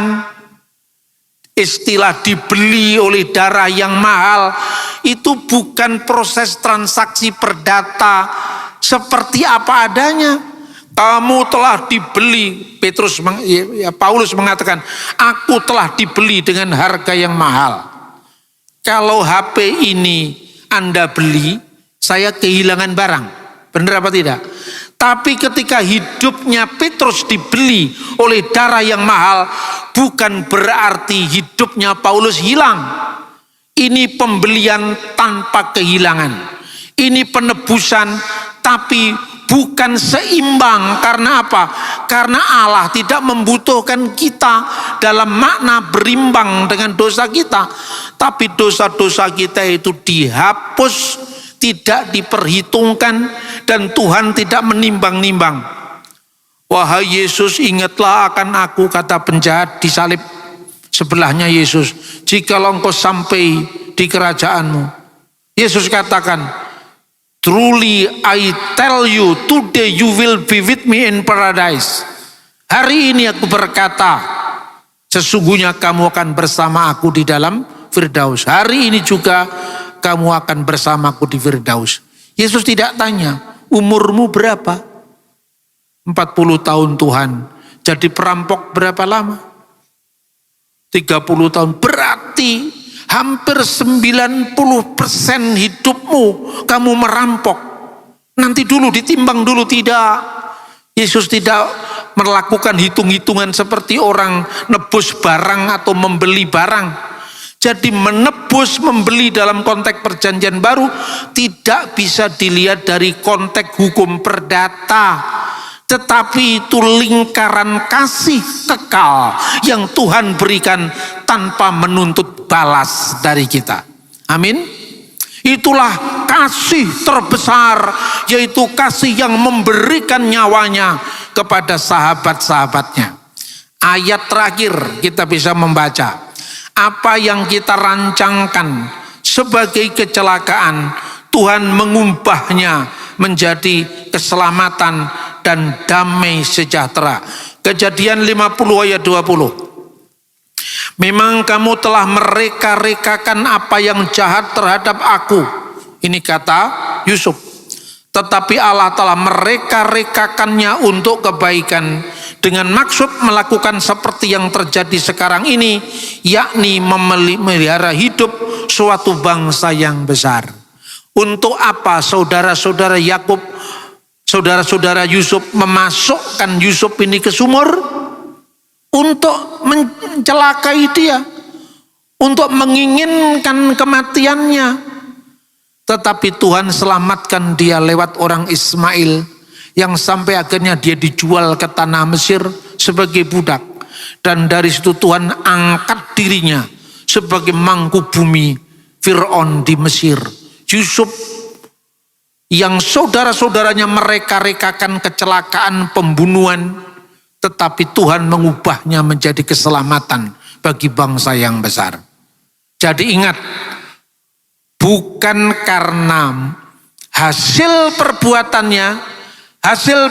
istilah dibeli oleh darah yang mahal, itu bukan proses transaksi perdata seperti apa adanya. Kamu telah dibeli, Paulus mengatakan, aku telah dibeli dengan harga yang mahal. Kalau HP ini Anda beli, saya kehilangan barang. Benar apa tidak? Tapi ketika hidupnya Petrus dibeli oleh darah yang mahal, bukan berarti hidupnya Paulus hilang. Ini pembelian tanpa kehilangan. Ini penebusan tapi bukan seimbang. Karena apa? Karena Allah tidak membutuhkan kita dalam makna berimbang dengan dosa kita. Tapi dosa-dosa kita itu dihapus, tidak diperhitungkan, dan Tuhan tidak menimbang-nimbang. Wahai Yesus, ingatlah akan aku, kata penjahat di salib sebelahnya Yesus. Jikalau engkau sampai di kerajaanmu. Yesus katakan, truly I tell you, today you will be with me in paradise. Hari ini aku berkata, sesungguhnya kamu akan bersama aku di dalam Firdaus. Hari ini juga kamu akan bersamaku di Firdaus. Yesus tidak tanya, umurmu berapa? 40 tahun Tuhan. Jadi perampok berapa lama? 30 tahun. Berarti hampir 90% hidupmu kamu merampok. Nanti dulu ditimbang dulu. Tidak. Yesus tidak melakukan hitung-hitungan seperti orang nebus barang atau membeli barang. Jadi menebus, membeli dalam konteks perjanjian baru tidak bisa dilihat dari konteks hukum perdata. Tetapi itu lingkaran kasih kekal yang Tuhan berikan tanpa menuntut balas dari kita. Amin. Itulah kasih terbesar, yaitu kasih yang memberikan nyawanya kepada sahabat-sahabatnya. Ayat terakhir kita bisa membaca, apa yang kita rancangkan sebagai kecelakaan, Tuhan mengubahnya menjadi keselamatan dan damai sejahtera. Kejadian 50 ayat 20. Memang kamu telah mereka-rekakan apa yang jahat terhadap aku. Ini kata Yusuf. Tetapi Allah telah mereka-rekakannya untuk kebaikan, dengan maksud melakukan seperti yang terjadi sekarang ini, yakni memelihara hidup suatu bangsa yang besar. Untuk apa saudara-saudara Yakub, saudara-saudara Yusuf memasukkan Yusuf ini ke sumur? Untuk mencelakai dia, untuk menginginkan kematiannya. Tetapi Tuhan selamatkan dia lewat orang Ismail, yang sampai akhirnya dia dijual ke tanah Mesir sebagai budak. Dan dari situ Tuhan angkat dirinya sebagai mangku bumi Fir'aun di Mesir. Yusuf yang saudara-saudaranya mereka-rekakan kecelakaan pembunuhan, tetapi Tuhan mengubahnya menjadi keselamatan bagi bangsa yang besar. Jadi ingat, bukan karena hasil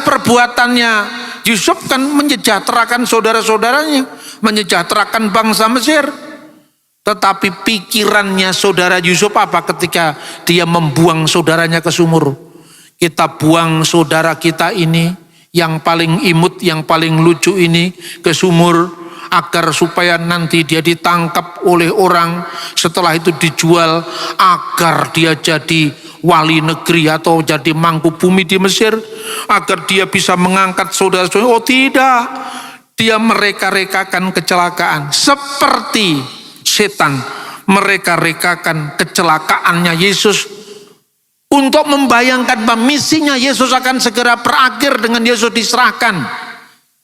perbuatannya Yusuf kan menyejahterakan saudara-saudaranya, menyejahterakan bangsa Mesir. Tetapi pikirannya saudara Yusuf apa ketika dia membuang saudaranya ke sumur? Kita buang saudara kita ini yang paling imut, yang paling lucu ini ke sumur, agar supaya nanti dia ditangkap oleh orang, setelah itu dijual agar dia jadi wali negeri atau jadi mangku bumi di Mesir, agar dia bisa mengangkat saudara-saudara. Oh tidak, dia mereka-rekakan kecelakaan seperti setan mereka-rekakan kecelakaannya Yesus untuk membayangkan bahwa misinya Yesus akan segera berakhir dengan Yesus diserahkan.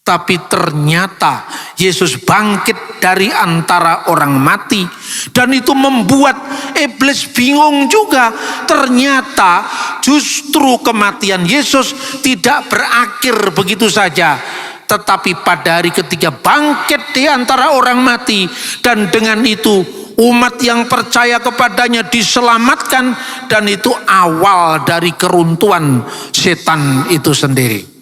Tapi ternyata Yesus bangkit dari antara orang mati, dan itu membuat iblis bingung juga. Ternyata justru kematian Yesus tidak berakhir begitu saja, tetapi pada hari ketiga bangkit di antara orang mati, dan dengan itu umat yang percaya kepadanya diselamatkan, dan itu awal dari keruntuhan setan itu sendiri.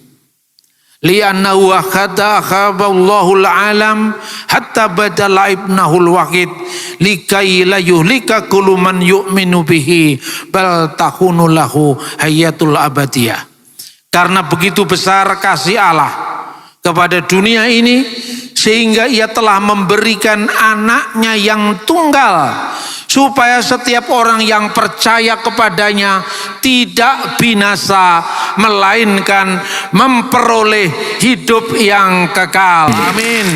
Li'annahu akhadha akhaballahul alam hatta badala ibnahul wahid likai la yuhlika kullu man yu'minu bihi bal takunu lahu hayatul abadiyah. Karena begitu besar kasih Allah kepada dunia ini, sehingga ia telah memberikan anaknya yang tunggal, supaya setiap orang yang percaya kepadanya tidak binasa, melainkan memperoleh hidup yang kekal. Amin.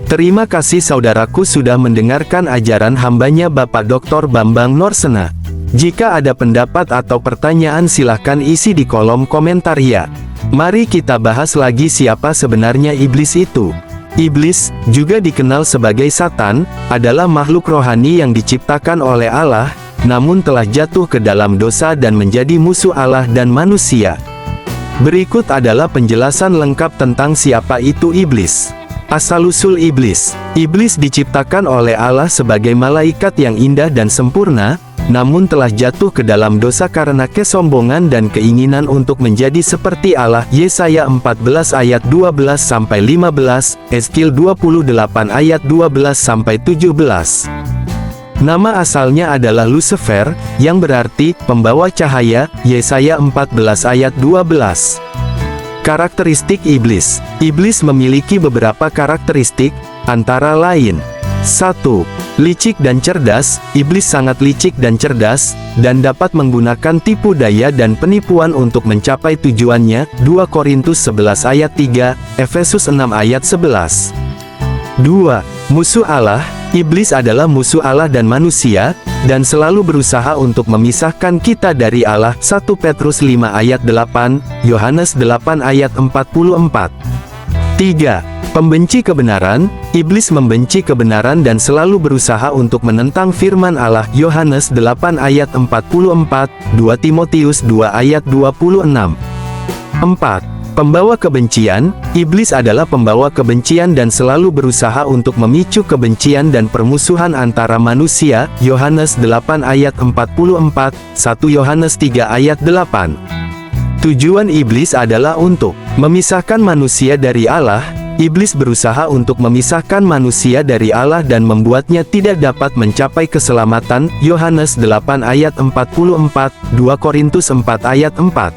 Terima kasih saudaraku sudah mendengarkan ajaran hambanya Bapak Dr. Bambang Norsena. Jika ada pendapat atau pertanyaan silahkan isi di kolom komentar ya. Mari kita bahas lagi siapa sebenarnya iblis itu. Iblis, juga dikenal sebagai Satan, adalah makhluk rohani yang diciptakan oleh Allah, namun telah jatuh ke dalam dosa dan menjadi musuh Allah dan manusia. Berikut adalah penjelasan lengkap tentang siapa itu iblis. Asal-usul iblis. Iblis diciptakan oleh Allah sebagai malaikat yang indah dan sempurna, namun telah jatuh ke dalam dosa karena kesombongan dan keinginan untuk menjadi seperti Allah. Yesaya 14 ayat 12-15, Ezkiel 28 ayat 12-17. Nama asalnya adalah Lucifer, yang berarti pembawa cahaya. Yesaya 14 ayat 12. Karakteristik iblis. Iblis memiliki beberapa karakteristik, antara lain: 1. Licik dan cerdas. Iblis sangat licik dan cerdas, dan dapat menggunakan tipu daya dan penipuan untuk mencapai tujuannya. 2 Korintus 11 ayat 3, Efesus 6 ayat 11. 2. Musuh Allah. Iblis adalah musuh Allah dan manusia, dan selalu berusaha untuk memisahkan kita dari Allah. 1 Petrus 5 ayat 8, Yohanes 8 ayat 44. 3. Pembenci kebenaran. Iblis membenci kebenaran dan selalu berusaha untuk menentang firman Allah. Yohanes 8 ayat 44, 2 Timotius 2 ayat 26. 4. Pembawa kebencian. Iblis adalah pembawa kebencian dan selalu berusaha untuk memicu kebencian dan permusuhan antara manusia. Yohanes 8 ayat 44, 1 Yohanes 3 ayat 8. Tujuan iblis adalah untuk memisahkan manusia dari Allah. Iblis berusaha untuk memisahkan manusia dari Allah dan membuatnya tidak dapat mencapai keselamatan. Yohanes 8 ayat 44, 2 Korintus 4 ayat 4.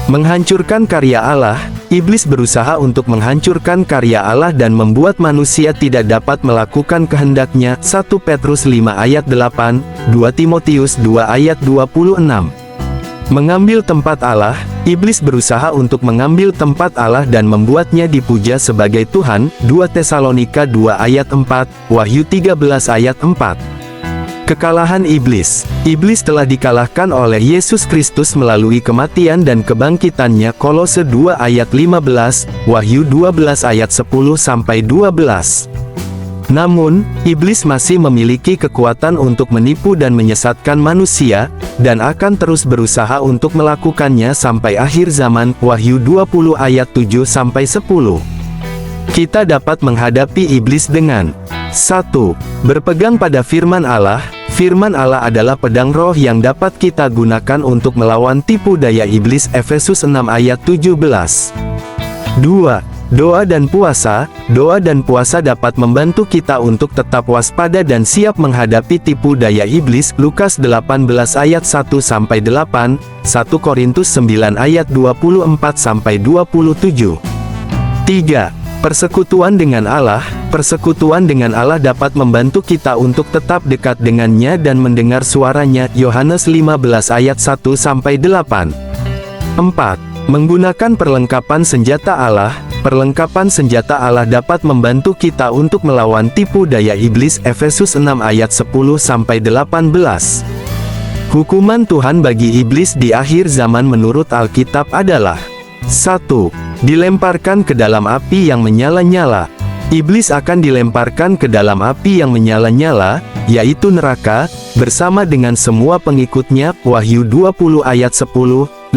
Menghancurkan karya Allah. Iblis berusaha untuk menghancurkan karya Allah dan membuat manusia tidak dapat melakukan kehendaknya. 1 Petrus 5 ayat 8, 2 Timotius 2 ayat 26. Mengambil tempat Allah. Iblis berusaha untuk mengambil tempat Allah dan membuatnya dipuja sebagai Tuhan. 2 Tesalonika 2 ayat 4, Wahyu 13 ayat 4. Kekalahan iblis. Iblis telah dikalahkan oleh Yesus Kristus melalui kematian dan kebangkitannya. Kolose 2 ayat 15, Wahyu 12 ayat 10-12. Namun, iblis masih memiliki kekuatan untuk menipu dan menyesatkan manusia, dan akan terus berusaha untuk melakukannya sampai akhir zaman. Wahyu 20 ayat 7-10. Kita dapat menghadapi iblis dengan 1. Berpegang pada firman Allah. Firman Allah adalah pedang roh yang dapat kita gunakan untuk melawan tipu daya iblis. Efesus 6 ayat 17. 2. Doa dan puasa. Doa dan puasa dapat membantu kita untuk tetap waspada dan siap menghadapi tipu daya iblis. Lukas 18 ayat 1-8, 1 Korintus 9 ayat 24-27. 3. Persekutuan dengan Allah. Persekutuan dengan Allah dapat membantu kita untuk tetap dekat dengannya dan mendengar suaranya. Yohanes 15 ayat 1-8. 4. Menggunakan perlengkapan senjata Allah. Perlengkapan senjata Allah dapat membantu kita untuk melawan tipu daya iblis. Efesus 6 ayat 10-18. Hukuman Tuhan bagi iblis di akhir zaman menurut Alkitab adalah: 1. Dilemparkan ke dalam api yang menyala-nyala. Iblis akan dilemparkan ke dalam api yang menyala-nyala, yaitu neraka, bersama dengan semua pengikutnya. Wahyu 20 ayat 10-15.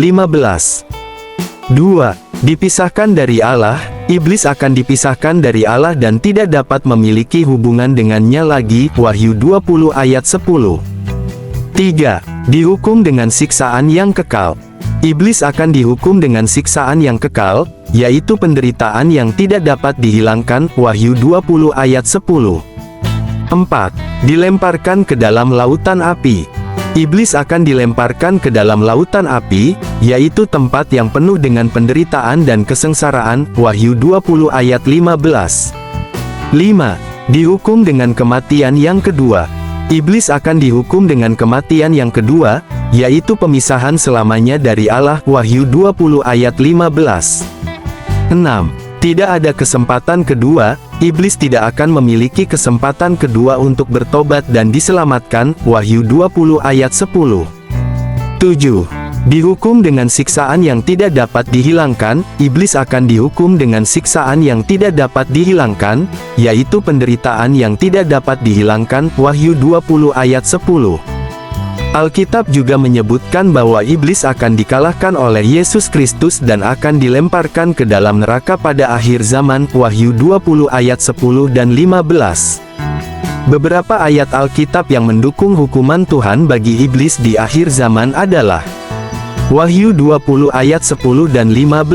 2. Dipisahkan dari Allah. Iblis akan dipisahkan dari Allah dan tidak dapat memiliki hubungan dengannya lagi. Wahyu 20 ayat 10. 3. Dihukum dengan siksaan yang kekal. Iblis akan dihukum dengan siksaan yang kekal, yaitu penderitaan yang tidak dapat dihilangkan. Wahyu 20 ayat 10. 4. Dilemparkan ke dalam lautan api. Iblis akan dilemparkan ke dalam lautan api, yaitu tempat yang penuh dengan penderitaan dan kesengsaraan. Wahyu 20 ayat 15. 5. Dihukum dengan kematian yang kedua. Iblis akan dihukum dengan kematian yang kedua, yaitu pemisahan selamanya dari Allah. Wahyu 20 ayat 15. 6. Tidak ada kesempatan kedua, iblis tidak akan memiliki kesempatan kedua untuk bertobat dan diselamatkan. Wahyu 20 ayat 10. 7. Dihukum dengan siksaan yang tidak dapat dihilangkan. Iblis akan dihukum dengan siksaan yang tidak dapat dihilangkan, yaitu penderitaan yang tidak dapat dihilangkan. Wahyu 20 ayat 10. Alkitab juga menyebutkan bahwa iblis akan dikalahkan oleh Yesus Kristus dan akan dilemparkan ke dalam neraka pada akhir zaman. Wahyu 20 ayat 10 dan 15. Beberapa ayat Alkitab yang mendukung hukuman Tuhan bagi iblis di akhir zaman adalah Wahyu 20 ayat 10 dan 15,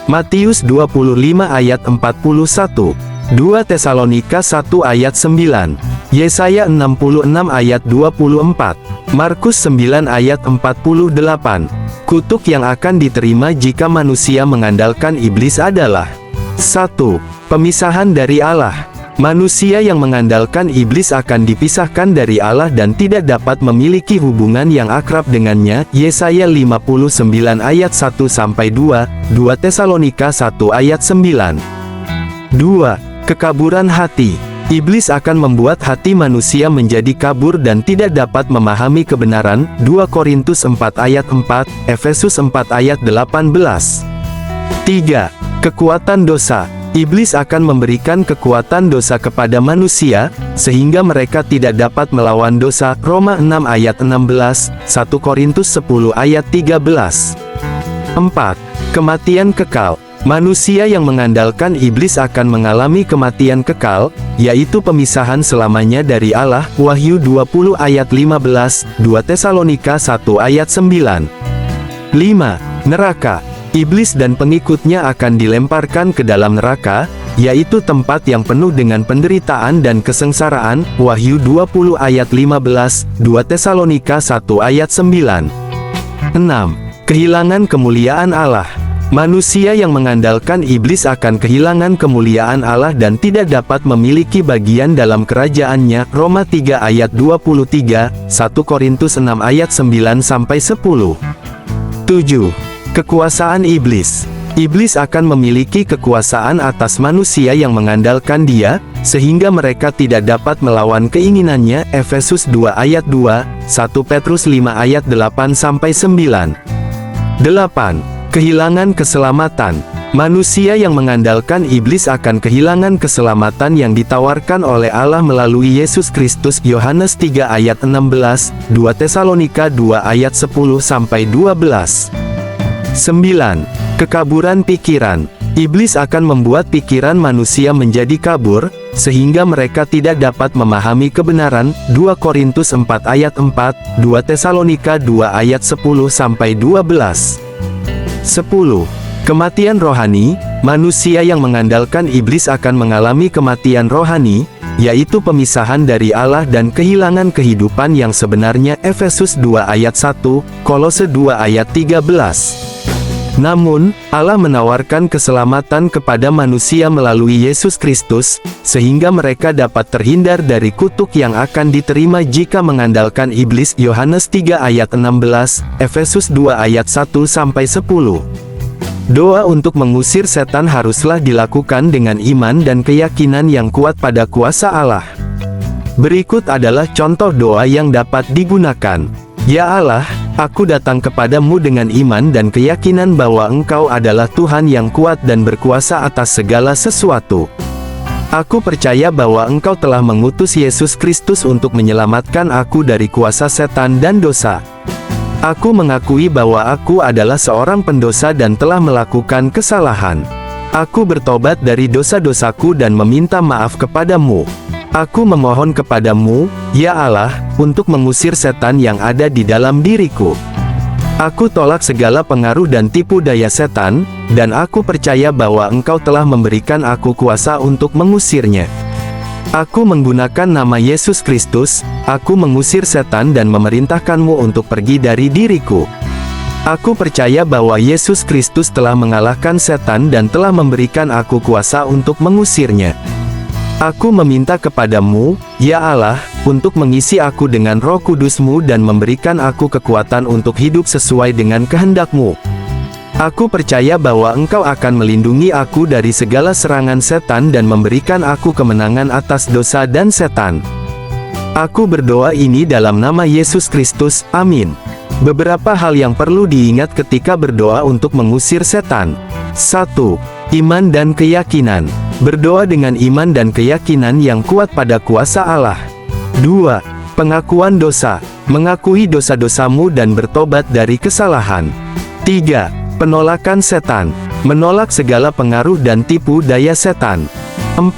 Matius 25 ayat 41, 2 Tesalonika 1 ayat 9, Yesaya 66 ayat 24, Markus 9 ayat 48. Kutuk yang akan diterima jika manusia mengandalkan iblis adalah 1. Pemisahan dari Allah. Manusia yang mengandalkan iblis akan dipisahkan dari Allah dan tidak dapat memiliki hubungan yang akrab dengannya. Yesaya 59 ayat 1-2, 2 Tesalonika 1 ayat 9. 2. Kekaburan hati. Iblis akan membuat hati manusia menjadi kabur dan tidak dapat memahami kebenaran. 2 Korintus 4 ayat 4, Efesus 4 ayat 18. 3. Kekuatan dosa. Iblis akan memberikan kekuatan dosa kepada manusia, sehingga mereka tidak dapat melawan dosa. Roma 6 ayat 16, 1 Korintus 10 ayat 13. 4. Kematian kekal. Manusia yang mengandalkan iblis akan mengalami kematian kekal, yaitu pemisahan selamanya dari Allah. Wahyu 20 ayat 15, 2 Tesalonika 1 ayat 9. 5. Neraka. Iblis dan pengikutnya akan dilemparkan ke dalam neraka, yaitu tempat yang penuh dengan penderitaan dan kesengsaraan. Wahyu 20 ayat 15, 2 Tesalonika 1 ayat 9. 6. Kehilangan kemuliaan Allah. Manusia yang mengandalkan iblis akan kehilangan kemuliaan Allah dan tidak dapat memiliki bagian dalam kerajaannya. Roma 3 ayat 23, 1 Korintus 6 ayat 9-10. 7. Kekuasaan iblis. Iblis akan memiliki kekuasaan atas manusia yang mengandalkan dia, sehingga mereka tidak dapat melawan keinginannya. Efesus 2 ayat 2, 1 Petrus 5 ayat 8-9. 8. Kehilangan keselamatan. Manusia yang mengandalkan iblis akan kehilangan keselamatan yang ditawarkan oleh Allah melalui Yesus Kristus. Yohanes 3 ayat 16, 2 Tesalonika 2 ayat 10-12. 9. Kekaburan pikiran. Iblis akan membuat pikiran manusia menjadi kabur, sehingga mereka tidak dapat memahami kebenaran. 2 Korintus 4 ayat 4, 2 Tesalonika 2 ayat 10-12. 10. Kematian rohani. Manusia yang mengandalkan iblis akan mengalami kematian rohani, yaitu pemisahan dari Allah dan kehilangan kehidupan yang sebenarnya. Efesus 2 ayat 1, Kolose 2 ayat 13. Namun, Allah menawarkan keselamatan kepada manusia melalui Yesus Kristus, sehingga mereka dapat terhindar dari kutuk yang akan diterima jika mengandalkan iblis. Yohanes 3 ayat 16, Efesus 2 ayat 1-10. Doa untuk mengusir setan haruslah dilakukan dengan iman dan keyakinan yang kuat pada kuasa Allah. Berikut adalah contoh doa yang dapat digunakan. Ya Allah, aku datang kepadamu dengan iman dan keyakinan bahwa Engkau adalah Tuhan yang kuat dan berkuasa atas segala sesuatu. Aku percaya bahwa Engkau telah mengutus Yesus Kristus untuk menyelamatkan aku dari kuasa setan dan dosa. Aku mengakui bahwa aku adalah seorang pendosa dan telah melakukan kesalahan. Aku bertobat dari dosa-dosaku dan meminta maaf kepadamu. Aku memohon kepadamu, ya Allah, untuk mengusir setan yang ada di dalam diriku. Aku tolak segala pengaruh dan tipu daya setan, dan aku percaya bahwa Engkau telah memberikan aku kuasa untuk mengusirnya. Aku menggunakan nama Yesus Kristus, aku mengusir setan dan memerintahkanmu untuk pergi dari diriku. Aku percaya bahwa Yesus Kristus telah mengalahkan setan dan telah memberikan aku kuasa untuk mengusirnya. Aku meminta kepadamu, ya Allah, untuk mengisi aku dengan Roh Kudus-Mu dan memberikan aku kekuatan untuk hidup sesuai dengan kehendak-Mu. Aku percaya bahwa Engkau akan melindungi aku dari segala serangan setan dan memberikan aku kemenangan atas dosa dan setan. Aku berdoa ini dalam nama Yesus Kristus, amin. Beberapa hal yang perlu diingat ketika berdoa untuk mengusir setan. 1. Iman dan keyakinan. Berdoa dengan iman dan keyakinan yang kuat pada kuasa Allah. 2. Pengakuan dosa. Mengakui dosa-dosamu dan bertobat dari kesalahan. 3. Penolakan setan. Menolak segala pengaruh dan tipu daya setan. 4.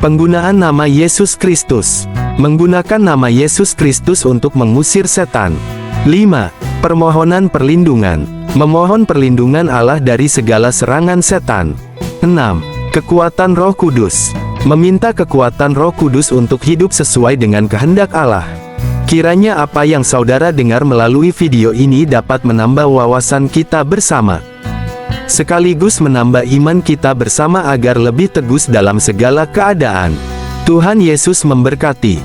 Penggunaan nama Yesus Kristus. Menggunakan nama Yesus Kristus untuk mengusir setan. 5. Permohonan perlindungan. Memohon perlindungan Allah dari segala serangan setan. 6. Kekuatan Roh Kudus. Meminta kekuatan Roh Kudus untuk hidup sesuai dengan kehendak Allah. Kiranya apa yang saudara dengar melalui video ini dapat menambah wawasan kita bersama, sekaligus menambah iman kita bersama agar lebih teguh dalam segala keadaan. Tuhan Yesus memberkati.